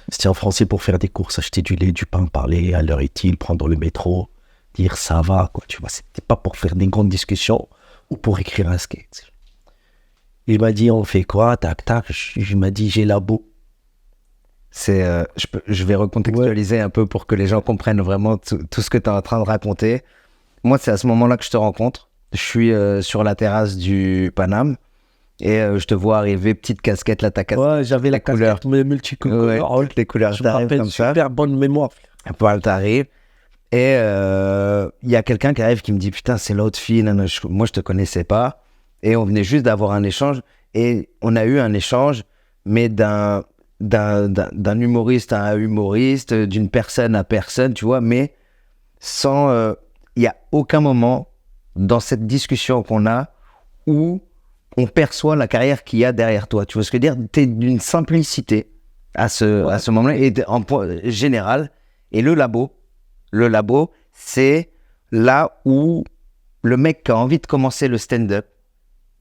C'était en français pour faire des courses, acheter du lait, du pain, parler à l'heure est-il, prendre le métro, dire ça va, quoi, tu vois. C'était pas pour faire des grandes discussions ou pour écrire un sketch. Il m'a dit, on fait quoi, tac, tac. Je m'a dit, j'ai Labo. Je vais recontextualiser un peu pour que les gens comprennent vraiment tout ce que tu es en train de raconter. Moi, c'est à ce moment-là que je te rencontre. Je suis sur la terrasse du Paname et je te vois arriver, petite casquette là, ta casquette. Ouais, j'avais la casquette multicolore. Ouais, les couleurs, je me rappelle, comme ça. Super bonne mémoire. Voilà, t'arrives et il y a quelqu'un qui arrive qui me dit, putain, c'est l'autre fille. Moi, je te connaissais pas. Et on venait juste d'avoir un échange. Et on a eu un échange, mais d'un humoriste à un humoriste, d'une personne à personne, tu vois, mais sans... Il n'y a aucun moment dans cette discussion qu'on a où on perçoit la carrière qu'il y a derrière toi. Tu vois ce que je veux dire? Tu es d'une simplicité à ce moment-là, et en général. Et le labo, c'est là où le mec qui a envie de commencer le stand-up,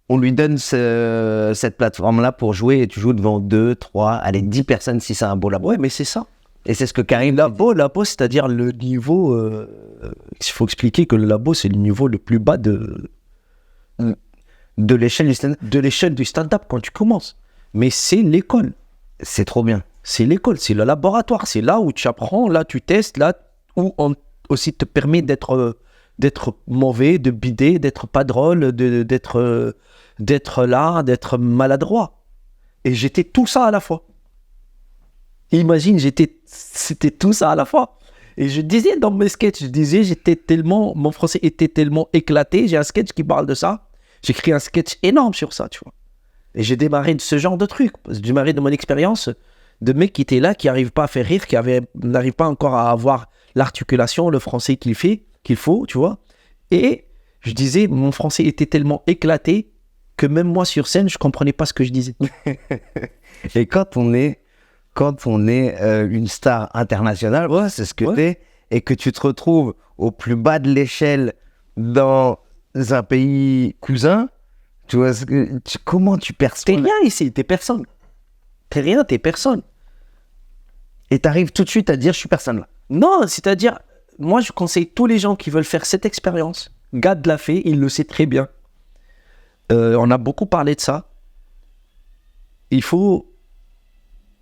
on lui donne cette plateforme-là pour jouer et tu joues devant 2, 3, allez, 10 personnes si c'est un beau labo. Ouais, mais c'est ça. Et c'est ce que Karim... Labo, c'est-à-dire le niveau... il faut expliquer que le labo, c'est le niveau le plus bas de l'échelle du stand-up. De l'échelle du stand-up quand tu commences. Mais c'est l'école. C'est trop bien. C'est l'école, c'est le laboratoire. C'est là où tu apprends, là tu testes, là où on aussi te permet d'être mauvais, de bider, d'être pas drôle, d'être là, d'être maladroit. Et j'étais tout ça à la fois. Imagine, c'était tout ça à la fois. Et je disais dans mes sketchs, mon français était tellement éclaté, j'ai un sketch qui parle de ça. J'écris un sketch énorme sur ça, tu vois. Et j'ai démarré de ce genre de truc. J'ai démarré de mon expérience de mec qui était là, qui n'arrive pas à faire rire, n'arrive pas encore à avoir l'articulation, le français qu'il faut, tu vois. Et je disais, mon français était tellement éclaté que même moi sur scène, je comprenais pas ce que je disais. Et quand on est une star internationale, ouais, c'est ce que t'es, et que tu te retrouves au plus bas de l'échelle dans un pays cousin, tu vois, comment tu perçois... T'es rien ici, t'es personne. T'es rien, t'es personne. Et t'arrives tout de suite à dire, je suis personne là. Non, c'est-à-dire, moi je conseille tous les gens qui veulent faire cette expérience. Gad l'a fait, il le sait très bien. On a beaucoup parlé de ça. Il faut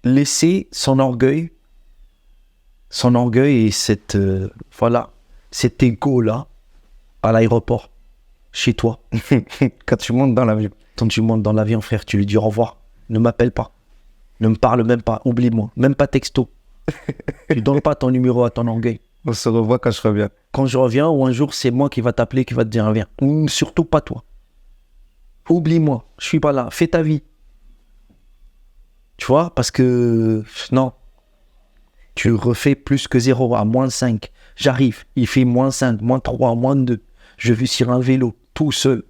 laisser son orgueil et cet égo-là à l'aéroport, chez toi. Quand tu montes dans l'avion. Quand tu montes dans l'avion, frère, tu lui dis au revoir. Ne m'appelle pas. Ne me parle même pas. Oublie-moi. Même pas texto. Tu donnes pas ton numéro à ton orgueil. On se revoit quand je reviens. Quand je reviens, ou un jour, c'est moi qui va t'appeler, qui va te dire viens. Surtout pas toi. Oublie-moi. Je suis pas là. Fais ta vie. Tu vois, parce que non. Tu refais plus que 0 à moins 5. J'arrive. Il fait moins 5, moins 3, moins 2. Je vis sur un vélo, tout seul.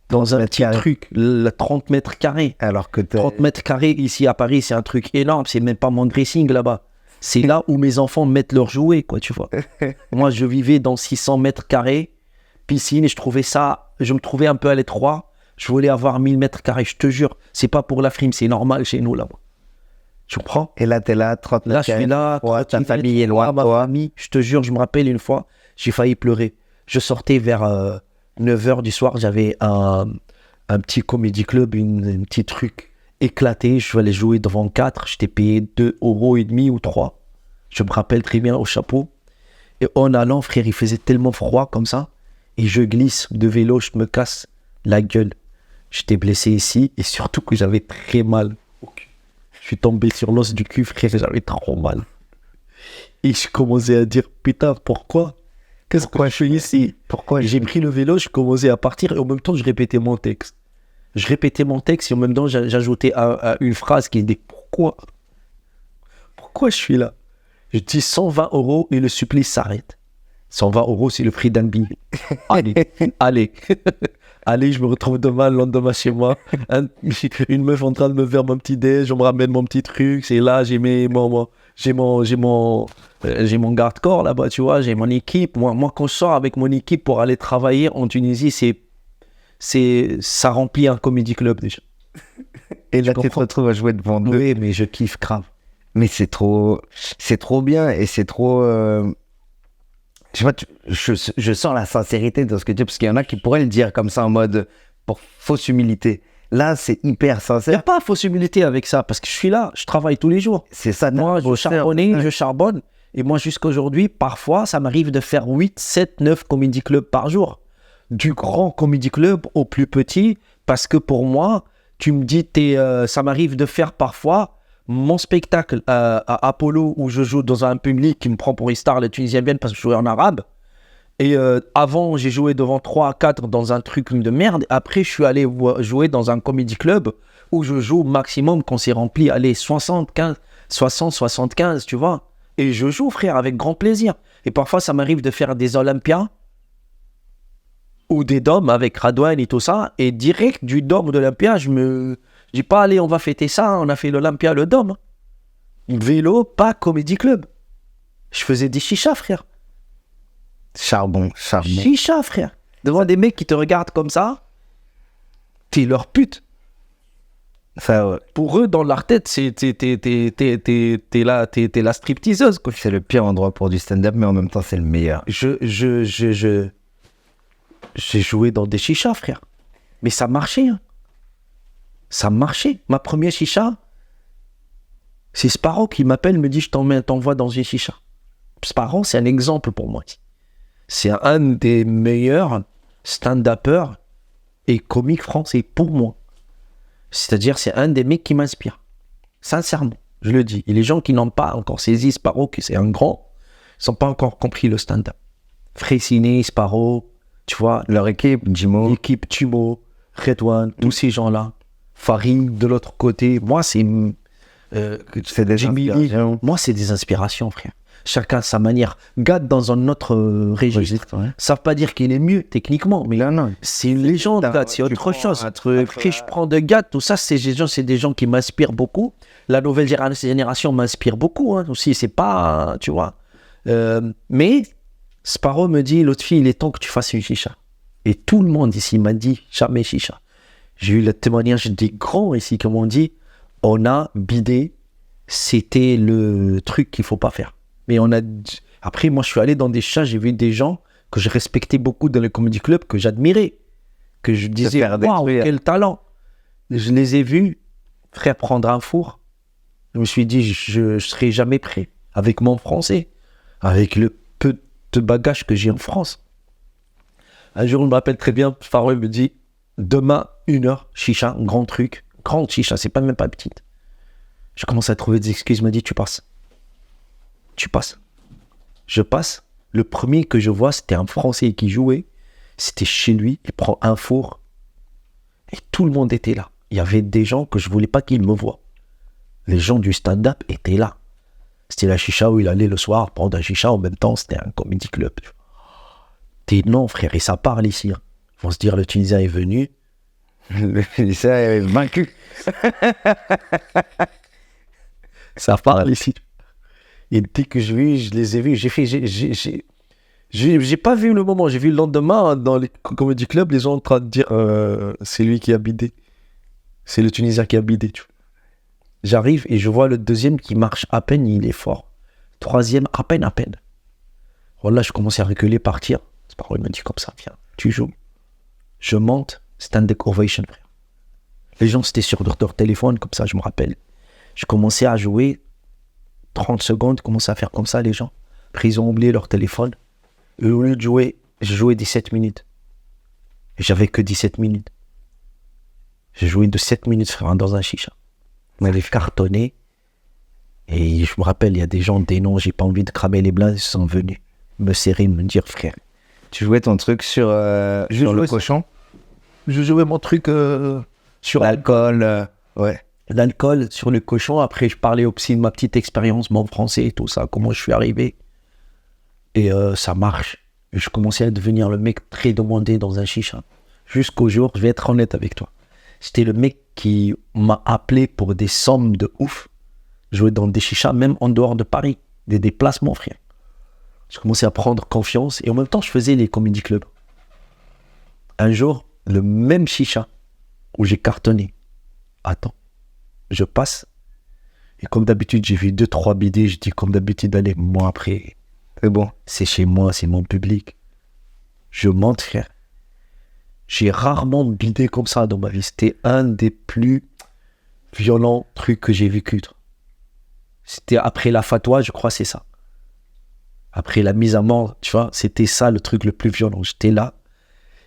Dans un petit truc, 30 mètres carrés. Alors que 30 mètres carrés ici à Paris, c'est un truc énorme. C'est même pas mon dressing là-bas. C'est là où mes enfants mettent leurs jouets, quoi, tu vois. Moi, je vivais dans 600 mètres carrés. piscine, et je me trouvais un peu à l'étroit. Je voulais avoir 1000 mètres carrés, je te jure. C'est pas pour la frime, c'est normal chez nous là-bas. Tu comprends? Et là, t'es là, 30 Là, je suis là, ta famille est loin, ma toi. famille, je te jure, je me rappelle une fois, j'ai failli pleurer. Je sortais vers 9h du soir, j'avais un petit comédie club, un petit truc éclaté. Je allais jouer devant 4, j'étais payé 2,5 € ou 3. Je me rappelle très bien au chapeau. Et en allant, frère, il faisait tellement froid comme ça. Et je glisse de vélo, je me casse la gueule. J'étais blessé ici et surtout que j'avais très mal au cul. Je suis tombé sur l'os du cul, frère, j'avais trop mal. Et je commençais à dire, putain, pourquoi? Qu'est-ce que je fais ici? Pourquoi J'ai pris le vélo, je commençais à partir et en même temps, je répétais mon texte. Je répétais mon texte et en même temps, j'ajoutais une phrase qui dit, pourquoi je suis là? Je dis 120 € et le supplice s'arrête. 120 €, c'est le prix d'un billet. Allez. Allez, je me retrouve demain, le lendemain chez moi. Une meuf en train de me faire mon petit déj, on me ramène mon petit truc. C'est là, j'ai mon garde-corps là-bas, tu vois, j'ai mon équipe. Moi, quand je sors avec mon équipe pour aller travailler en Tunisie, ça remplit un comédie club déjà. Et là, tu te retrouves à jouer devant deux. Oui, mais je kiffe grave. Mais c'est trop bien et c'est trop. Je sais pas, je sens la sincérité dans ce que tu dis, parce qu'il y en a qui pourraient le dire comme ça en mode pour fausse humilité. Là, c'est hyper Il n'y a sincère. pas fausse humilité avec ça, parce que je suis là, je travaille tous les jours. C'est ça. Moi, je charbonne. Et moi, jusqu'à aujourd'hui, parfois, ça m'arrive de faire 8, 7, 9 comédie clubs par jour. Du grand comédie club au plus petit, parce que pour moi, tu me dis, ça m'arrive de faire parfois mon spectacle à Apollo, où je joue dans un public qui me prend pour une star, les Tunisiens viennent parce que je jouais en arabe. Et avant, j'ai joué devant 3 à 4 dans un truc de merde. Après, je suis allé jouer dans un comédie club où je joue maximum quand c'est rempli, allez, 60, 75, tu vois. Et je joue, frère, avec grand plaisir. Et parfois, ça m'arrive de faire des Olympias ou des dômes avec Radouane et tout ça. Et direct du dôme d'Olympia, je dis pas, allez, on va fêter ça, on a fait l'Olympia, le dôme. Vélo, pas comédie club. Je faisais des chichas, frère. Charbon. Chicha, frère. Devant des mecs qui te regardent comme ça, t'es leur pute. Ça, ouais. Pour eux, dans leur tête, t'es la stripteaseuse, quoi. C'est le pire endroit pour du stand-up, mais en même temps, c'est le meilleur. J'ai joué dans des chichas, frère. Mais ça marchait, hein. Ça marchait. Ma première chicha, c'est Sparrow qui m'appelle, me dit, je t'envoie dans une chicha. Sparrow, c'est un exemple pour moi. C'est un des meilleurs stand-uppers et comiques français pour moi. C'est-à-dire, c'est un des mecs qui m'inspire. Sincèrement, je le dis. Et les gens qui n'ont pas encore saisi Sparrow, que c'est un grand, ils n'ont pas encore compris le stand-up. Freycinet, Sparrow, tu vois, Leur équipe, Jimo. l'équipe Tumo, Redouane, tous ces gens-là. Farid, de l'autre côté. Moi, c'est C'est des Jimmy Lee. inspirations. Moi, c'est des inspirations, frère. Chacun sa manière. Gad dans un autre registre. Ouais. Ça ne veut pas dire qu'il est mieux techniquement, mais Non. c'est une légende, Gad, c'est Tu autre prends chose. un truc, Après, je prends de Gad, tout ça, c'est des gens qui m'inspirent beaucoup. La nouvelle génération m'inspire beaucoup, hein, aussi. C'est pas, tu vois. Mais Sparrow me dit, l'autre fille, il est temps que tu fasses une chicha. Et tout le monde ici m'a dit, jamais chicha. J'ai eu le témoignage des grands ici qui m'ont dit, on a bidé, c'était le truc qu'il faut pas faire. Mais après, moi, je suis allé dans des chats, j'ai vu des gens que je respectais beaucoup dans le comedy club, que j'admirais, que je disais, waouh, quel talent. Je les ai vus, frère, prendre un four. Je me suis dit, je serai jamais prêt avec mon français, avec le peu de bagages que j'ai en France. Un jour, je me rappelle très bien, Farouk me dit, demain, 1h, chicha, grand truc, grande chicha, c'est même pas petite. Je commence à trouver des excuses, il m'a dit, tu passes. Je passe. Le premier que je vois, c'était un Français qui jouait. C'était chez lui. Il prend un four. Et tout le monde était là. Il y avait des gens que je voulais pas qu'ils me voient. Les gens du stand-up étaient là. C'était la chicha où il allait le soir prendre un chicha. En même temps, c'était un comedy club. Non, frère, et ça parle ici. Hein. Ils vont se dire, le Tunisien est venu. Le Tunisien est vaincu. Ça parle ici. Et dès que je les ai vus, J'ai pas vu le moment, j'ai vu le lendemain dans les comedy clubs, les gens en train de dire c'est lui qui a bidé. C'est le Tunisien qui a bidé, tu vois. J'arrive et je vois le deuxième qui marche à peine, il est fort. Troisième, à peine. Voilà, je commençais à reculer, partir. C'est pas vrai, il me dit comme ça, viens, tu joues. Je monte, standing ovation, frère. Les gens, c'était sur leur téléphone, comme ça, je me rappelle. Je commençais à jouer, 30 secondes, commençais à faire comme ça, les gens. Après, ils ont oublié leur téléphone. Et au lieu de jouer, j'ai joué 17 minutes. Et j'avais que 17 minutes. J'ai joué de 7 minutes, frère, dans un chicha. On m'avait cartonné. Et je me rappelle, il y a des gens, des noms, j'ai pas envie de cramer les blindes, ils sont venus me serrer, me dire, frère. Tu jouais ton truc sur le cochon? Je jouais mon truc sur l'alcool. Ouais. L'alcool, sur le cochon. Après, je parlais aussi de ma petite expérience, mon français et tout ça, comment je suis arrivé. Et ça marche. Et je commençais à devenir le mec très demandé dans un chicha. Jusqu'au jour, je vais être honnête avec toi. C'était le mec qui m'a appelé pour des sommes de ouf. Jouer dans des chichas, même en dehors de Paris. Des déplacements, frère. Je commençais à prendre confiance. Et en même temps, je faisais les comedy clubs. Un jour, le même chicha où j'ai cartonné. Attends, je passe. Et comme d'habitude, j'ai vu 2-3 bidets. Je dis comme d'habitude, allez, moi après, c'est bon. C'est chez moi, c'est mon public. Je monte, frère. J'ai rarement bidé comme ça dans ma vie. C'était un des plus violents trucs que j'ai vécu. C'était après la fatwa, je crois, c'est ça. Après la mise à mort, tu vois, c'était ça le truc le plus violent. J'étais là.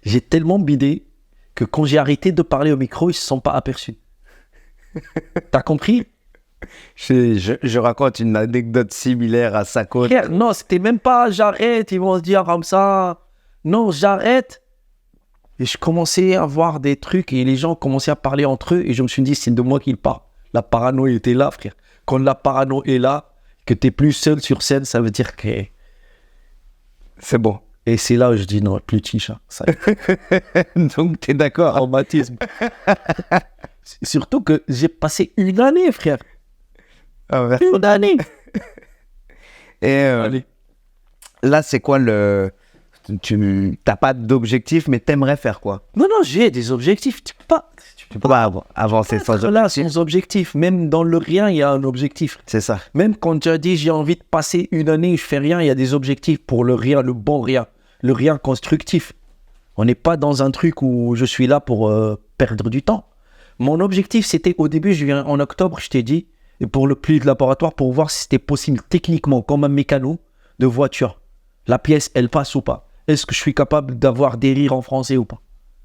J'ai tellement bidé que quand j'ai arrêté de parler au micro, ils ne se sont pas aperçus. T'as compris? Je raconte une anecdote similaire à sa côte. Non, c'était même pas j'arrête, ils vont se dire comme ça. Non, j'arrête. Et je commençais à voir des trucs et les gens commençaient à parler entre eux et je me suis dit, c'est de moi qu'ils parlent. La parano était là, frère. Quand la parano est là, que t'es plus seul sur scène, ça veut dire que c'est bon. Et c'est là où je dis non, plus de chicha. Donc t'es d'accord? Traumatisme. Surtout que j'ai passé une année, frère. Une année. Et là, c'est quoi le... Tu n'as pas d'objectif, mais t'aimerais faire quoi? Non, j'ai des objectifs. Tu peux pas avancer sans objectif. Là, sans objectif. Même dans le rien, il y a un objectif. C'est ça. Même quand tu as dit j'ai envie de passer une année et je fais rien, il y a des objectifs pour le rien, le bon rien. Le rien constructif. On n'est pas dans un truc où je suis là pour perdre du temps. Mon objectif, c'était au début, je viens en octobre, je t'ai dit, et pour le plus de laboratoire, pour voir si c'était possible techniquement, comme un mécano de voiture. La pièce, elle passe ou pas? Est-ce que je suis capable d'avoir des rires en français ou pas?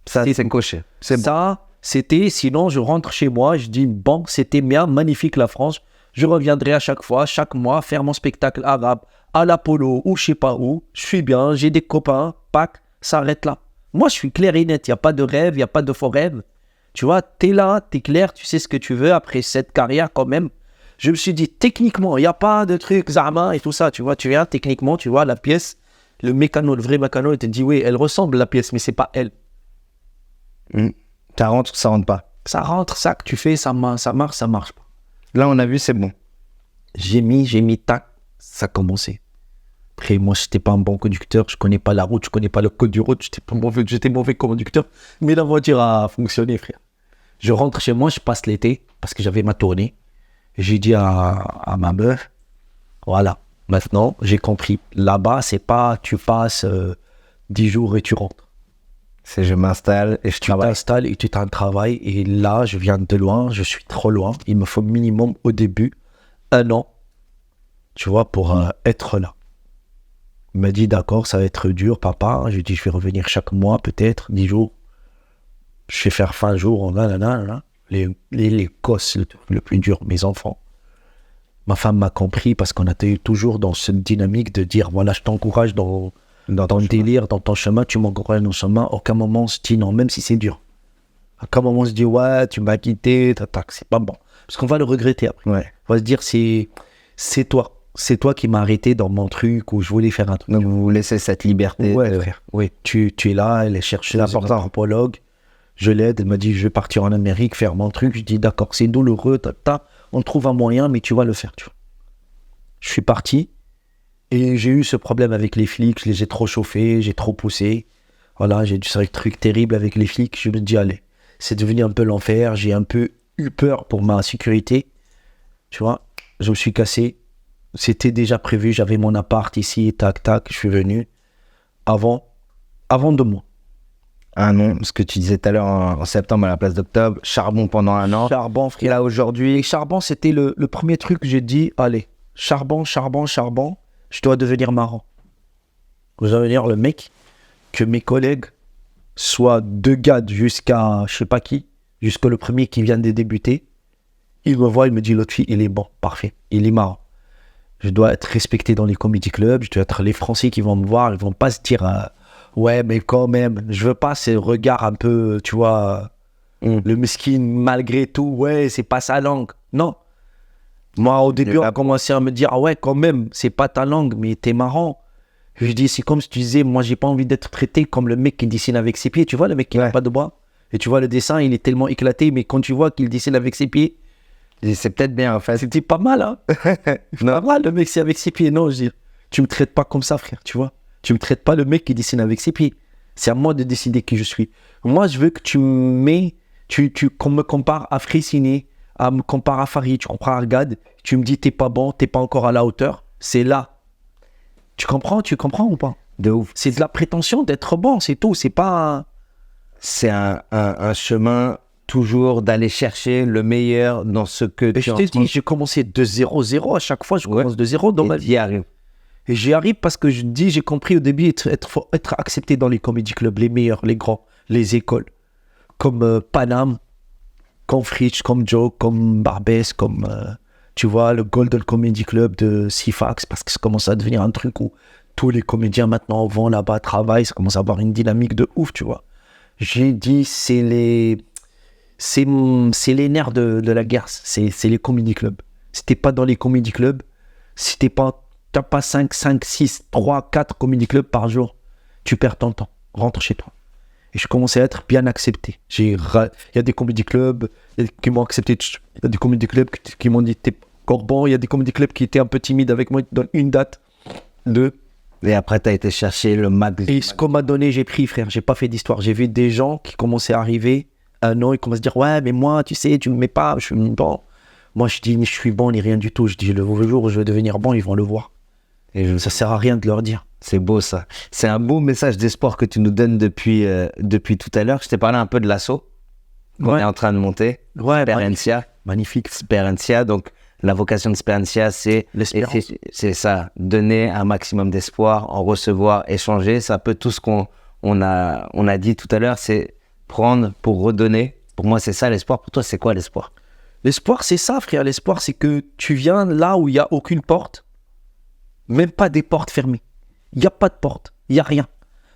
Ça, c'est coché. C'est ça, bon. C'était, sinon je rentre chez moi, je dis, bon, c'était bien, magnifique la France. Je reviendrai à chaque fois, chaque mois, faire mon spectacle arabe à l'Apollo ou je sais pas où. Je suis bien, j'ai des copains, pack, ça arrête là. Moi, je suis clair et net, il n'y a pas de rêve, il n'y a pas de faux rêve. Tu vois, t'es là, t'es clair, tu sais ce que tu veux après cette carrière quand même. Je me suis dit, techniquement, il n'y a pas de truc Zama et tout ça, tu vois, tu viens techniquement, tu vois, la pièce, le mécano, le vrai mécano, il te dit, oui, elle ressemble la pièce, mais c'est pas elle. Ça rentre, ça rentre pas. Ça rentre, ça que tu fais, ça marche pas. Là, on a vu, c'est bon. J'ai mis, tac, ça a commencé. Après, moi, je n'étais pas un bon conducteur, je connais pas la route, je connais pas le code du route, j'étais mauvais conducteur, mais la voiture a fonctionné, frère. Je rentre chez moi, je passe l'été, parce que j'avais ma tournée, et j'ai dit à ma meuf, voilà, maintenant, j'ai compris, là-bas, c'est pas, tu passes 10 jours et tu rentres. C'est je m'installe et je travaille. Tu t'installes et tu t'en travailles, et là, je viens de loin, je suis trop loin, il me faut minimum, au début, 1 an, tu vois, pour être là. Il m'a dit, d'accord, ça va être dur, papa. J'ai dit, je vais revenir chaque mois, peut-être, 10 jours. Je vais faire fin jour, les cosses, le plus dur, mes enfants. Ma femme m'a compris parce qu'on était toujours dans cette dynamique de dire, voilà, je t'encourage dans ton délire, dans ton chemin, tu m'encourages dans ton chemin. Aucun moment on se dit non, même si c'est dur. À aucun moment on se dit, ouais, tu m'as quitté, c'est pas bon. Parce qu'on va le regretter après. Ouais. On va se dire, c'est toi. C'est toi qui m'as arrêté dans mon truc où je voulais faire un truc. Donc vous laissez cette liberté. Ouais, frère. Oui, tu es là, elle est chercheuse, une anthropologue. Je l'aide, elle m'a dit, je vais partir en Amérique, faire mon truc. Je dis, d'accord, c'est douloureux, on trouve un moyen, mais tu vas le faire, tu vois. Je suis parti Et j'ai eu ce problème avec les flics, je les ai trop chauffés, j'ai trop poussé. Voilà, j'ai dû faire un truc terrible avec les flics. Je me dis, allez, c'est devenu un peu l'enfer. J'ai un peu eu peur pour ma sécurité. Tu vois, je me suis cassé. C'était déjà prévu, j'avais mon appart ici, tac, tac, je suis venu. Avant 2 mois. Un an, ce que tu disais tout à l'heure en septembre à la place d'octobre, charbon pendant un an. Charbon, Et là aujourd'hui, Et charbon, c'était le premier truc que j'ai dit, allez, charbon, je dois devenir marrant. Je dois devenir le mec que mes collègues soient 2 gars jusqu'à je sais pas qui, jusqu'à le premier qui vient de débuter. Il me voit, il me dit, l'autre fille, il est bon, parfait, il est marrant. Je dois être respecté dans les comedy clubs, je dois être les Français qui vont me voir, ils vont pas se dire, ouais, mais quand même, je veux pas ces regards un peu, tu vois, le mesquin malgré tout, ouais, c'est pas sa langue. Non. Moi, au début, on a commencé à me dire, ah ouais, quand même, c'est pas ta langue, mais t'es marrant. Je dis, c'est comme si tu disais, moi, j'ai pas envie d'être traité comme le mec qui dessine avec ses pieds. Tu vois, le mec qui n'a pas de bras. Et tu vois, le dessin, il est tellement éclaté, mais quand tu vois qu'il dessine avec ses pieds, c'est peut-être bien en fait. c'était pas mal, hein. Pas mal, le mec, c'est avec ses pieds. Non, je dis, tu me traites pas comme ça, frère, tu vois. Tu me traites pas le mec qui dessine avec ses pieds. C'est à moi de décider qui je suis. Moi, je veux que tu me qu'on me compare à Fressinet, me compare à Farid, tu compares à Gad, tu me dis t'es pas bon, t'es pas encore à la hauteur, c'est là. Tu comprends ou pas? De ouf. C'est de la prétention d'être bon, c'est tout, c'est pas... C'est un chemin toujours d'aller chercher le meilleur dans ce que tu je t'ai dit, j'ai commencé de 0-0 à chaque fois, je commence de 0 dans ma vie. Et j'y arrive. Et j'y arrive parce que j'ai compris au début être accepté dans les comedy clubs, les meilleurs, les grands, les écoles, comme Paname, comme Fritsch, comme Joe, comme Barbès, comme, tu vois, le Golden Comedy Club de Sifax, parce que ça commence à devenir un truc où tous les comédiens maintenant vont là-bas, travaillent, ça commence à avoir une dynamique de ouf, tu vois. J'ai dit, c'est les nerfs de la guerre, c'est les comedy clubs. Si t'es pas dans les comedy clubs, si t'as pas 5, 6, 3, 4 comedy clubs par jour, tu perds ton temps, rentre chez toi. Et je commençais à être bien accepté. Il y a des comédie clubs qui m'ont accepté. Il y a des comédie clubs qui m'ont dit t'es encore bon. Il y a des comédie clubs qui étaient un peu timides avec moi. Ils te donnent une date, 2. Et après, tu as été chercher le max. Et ce qu'on m'a donné, j'ai pris, frère. J'ai pas fait d'histoire. J'ai vu des gens qui commençaient à arriver. Un an, ils commencent à dire ouais, mais moi, tu sais, tu me mets pas. Je suis bon. Moi, je dis, je suis bon ni rien du tout. Je dis, le jour où je vais devenir bon, ils vont le voir. Et ça sert à rien de leur dire. C'est beau ça. C'est un beau message d'espoir que tu nous donnes depuis tout à l'heure. Je t'ai parlé un peu de l'assaut qu'on est en train de monter. Ouais, Sperencia. Magnifique. Sperencia. Donc, la vocation de Sperencia, c'est l'espérance. C'est ça. Donner un maximum d'espoir, en recevoir, échanger. C'est un peu tout ce qu'on a dit tout à l'heure. C'est prendre pour redonner. Pour moi, c'est ça l'espoir. Pour toi, c'est quoi l'espoir? L'espoir, c'est ça, frère. L'espoir, c'est que tu viens là où il n'y a aucune porte. Même pas des portes fermées. Il n'y a pas de porte, il n'y a rien.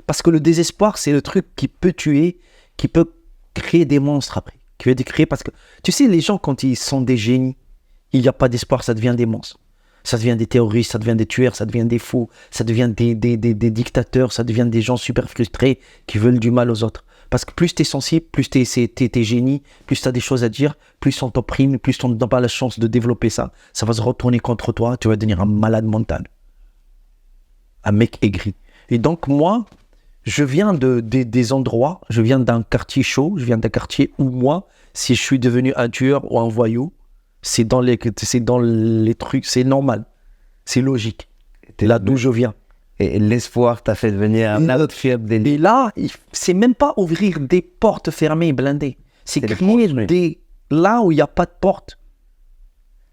Parce que le désespoir, c'est le truc qui peut tuer, qui peut créer des monstres après. Qui peut créer parce que, tu sais, les gens, quand ils sont des génies, il n'y a pas d'espoir, ça devient des monstres. Ça devient des terroristes, ça devient des tueurs, ça devient des fous, ça devient des dictateurs, ça devient des gens super frustrés qui veulent du mal aux autres. Parce que plus tu es sensible, plus tu es génie, plus tu as des choses à dire, plus on t'opprime, plus on ne donne pas la chance de développer ça. Ça va se retourner contre toi, tu vas devenir un malade mental. Un mec aigri. Et donc moi, je viens des endroits, je viens d'un quartier chaud, je viens d'un quartier où moi, si je suis devenu un tueur ou un voyou, c'est dans les trucs, c'est normal, c'est logique. C'est là d'où je viens. Et l'espoir t'a fait devenir un autre fiable des... Et là, c'est même pas ouvrir des portes fermées, blindées. C'est créer là où il n'y a pas de porte.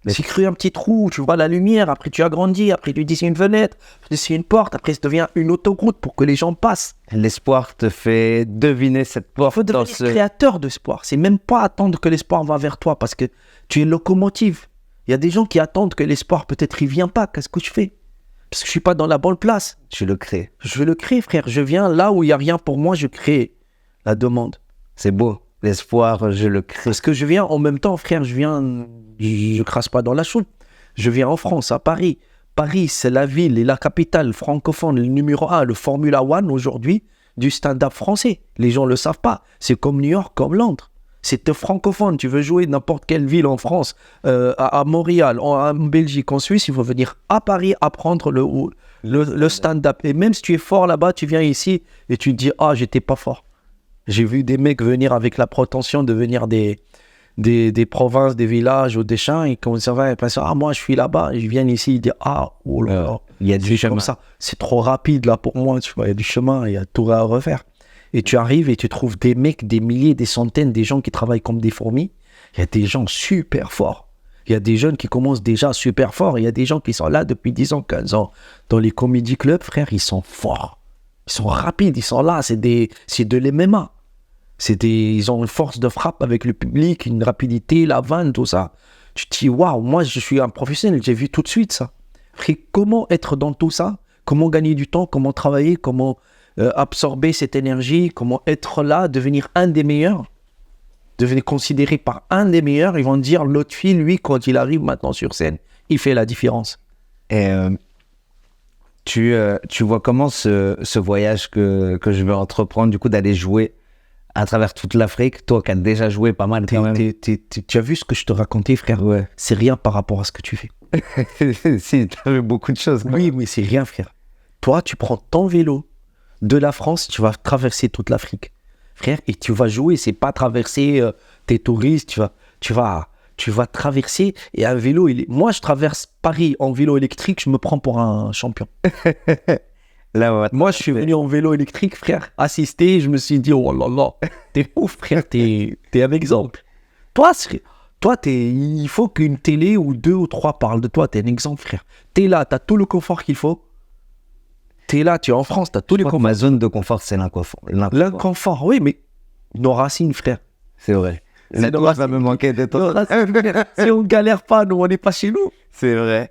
C'est créer un petit trou, tu vois la lumière, après tu agrandis, après tu dessines une fenêtre, tu dessines une porte, après ça devient une autoroute pour que les gens passent. L'espoir te fait deviner cette porte. Il faut devenir créateur d'espoir. C'est même pas attendre que l'espoir va vers toi parce que tu es locomotive. Il y a des gens qui attendent que l'espoir peut-être il vient pas. Qu'est-ce que je fais? Parce que je suis pas dans la bonne place. Je le crée. Je le crée, frère. Je viens là où il y a rien pour moi, je crée la demande. C'est beau. L'espoir, je le crée. Parce que je viens en même temps, frère, je crasse pas dans la chaude. Je viens en France, à Paris. Paris, c'est la ville et la capitale francophone, le numéro 1, le Formula 1 aujourd'hui, du stand-up français. Les gens le savent pas. C'est comme New York, comme Londres. C'est francophone. Tu veux jouer n'importe quelle ville en France, à Montréal, en Belgique, en Suisse, il faut venir à Paris apprendre Le stand-up. Et même si tu es fort là-bas, tu viens ici et tu te dis, ah, j'étais pas fort. J'ai vu des mecs venir avec la prétention de venir des provinces, des villages ou des champs, et comme ça va, ils pensent, ah, moi, je suis là-bas, ils viennent ici, ils disent, ah, oh là là, Il y a du chemin. comme ça. C'est trop rapide là pour moi, tu vois, il y a du chemin, il y a tout à refaire. Et tu arrives et tu trouves des mecs, des milliers, des centaines, des gens qui travaillent comme des fourmis. Il y a des gens super forts. Il y a des jeunes qui commencent déjà super forts. Il y a des gens qui sont là depuis 10 ans, 15 ans. Dans les comedy clubs, frère, ils sont forts. Ils sont rapides, ils sont là. C'est de l'MMA. Ils ont une force de frappe avec le public, une rapidité, la vanne, tout ça. Tu te dis, waouh, moi, je suis un professionnel. J'ai vu tout de suite ça. Frère, comment être dans tout ça? Comment gagner du temps? Comment travailler? Comment absorber cette énergie? Comment être là, devenir un des meilleurs? Devenir considéré par un des meilleurs, ils vont dire l'autre fille, lui, quand il arrive maintenant sur scène, il fait la différence. Et tu vois comment ce voyage que je veux entreprendre, du coup, d'aller jouer à travers toute l'Afrique, toi qui as déjà joué pas mal quand même. Tu as vu ce que je te racontais, frère? Ouais. C'est rien par rapport à ce que tu fais. Si, tu as vu beaucoup de choses. Oui, mais c'est rien, frère. Toi, tu prends ton vélo de la France, tu vas traverser toute l'Afrique. Frère, et tu vas jouer, c'est pas traverser tes touristes, tu vas traverser, et un vélo, moi je traverse Paris en vélo électrique, je me prends pour un champion. Là, moi je suis venu en vélo électrique, frère, assister, je me suis dit, oh là là, t'es ouf, frère, t'es un exemple. Toi, il faut qu'une télé ou 2 ou 3 parlent de toi, t'es un exemple, frère. T'es là, t'as tout le confort qu'il faut. T'es là, tu es en France, t'as tous les conforts. Ma zone de confort, c'est l'inconfort. L'inconfort, oui, mais nos racines, frère. C'est vrai. La douce va me manquer d'être. Si on galère pas, nous, on n'est pas chez nous. C'est vrai.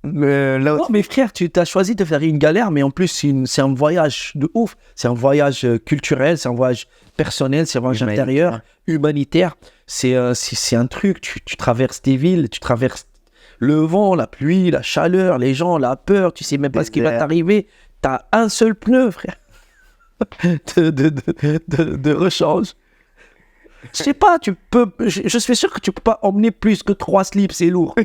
Non, mais frère, tu as choisi de faire une galère, mais en plus, c'est un voyage de ouf. C'est un voyage culturel, c'est un voyage personnel, c'est un voyage intérieur, humanitaire. C'est un truc, tu traverses des villes, tu traverses le vent, la pluie, la chaleur, les gens, la peur, tu sais même pas ce qui va t'arriver. T'as un seul pneu, frère, de rechange. Je sais pas, je suis sûr que tu peux pas emmener plus que 3 slips, c'est lourd.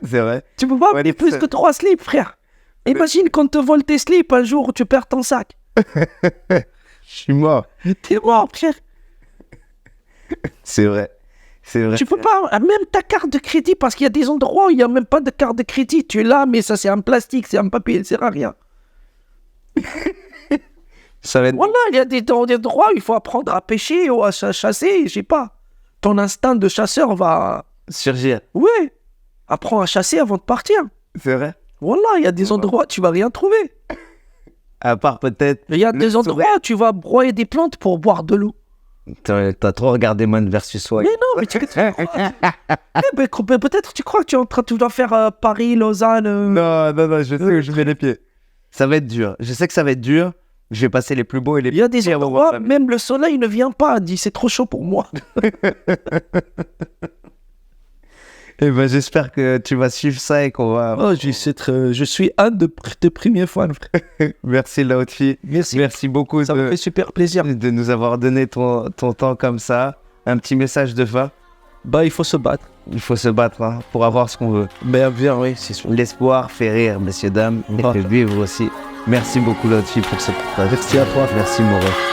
C'est vrai. Tu peux pas emmener plus que 3 slips, frère. Imagine qu'on te vole tes slips un jour où tu perds ton sac. Je suis mort. T'es mort, frère. C'est vrai. C'est vrai. Tu peux pas, même ta carte de crédit, parce qu'il y a des endroits où il n'y a même pas de carte de crédit. Tu es là, mais ça c'est un plastique, c'est un papier, il sert à rien. Ça va être... Voilà, il y a des endroits où il faut apprendre à pêcher ou à chasser, je sais pas. Ton instinct de chasseur va... surgir. Oui, apprends à chasser avant de partir. C'est vrai. Voilà, il y a des endroits où tu vas rien trouver. À part peut-être... Il y a des endroits où tu vas broyer des plantes pour boire de l'eau. T'as trop regardé Man vs Wild. Mais non, mais tu crois... peut-être tu crois que tu dois faire Paris, Lausanne... Non, je sais où je mets les pieds. Ça va être dur. Je sais que ça va être dur. Je vais passer les plus beaux et les Il y a des endroits, même le soleil ne vient pas. Dit, c'est trop chaud pour moi. Et ben, j'espère que tu vas suivre ça et qu'on va... Oh, je suis un de tes premiers fans, frère. Merci, la haute fille. Merci beaucoup. Ça me fait super plaisir. De nous avoir donné ton temps comme ça. Un petit message de fin. Bah, il faut se battre. Il faut se battre hein, pour avoir ce qu'on veut. Bien, oui, c'est sûr. L'espoir fait rire, messieurs, dames, et fait vivre aussi. Merci beaucoup, la haute fille, pour ce partage. Merci à toi. Merci, mon ref.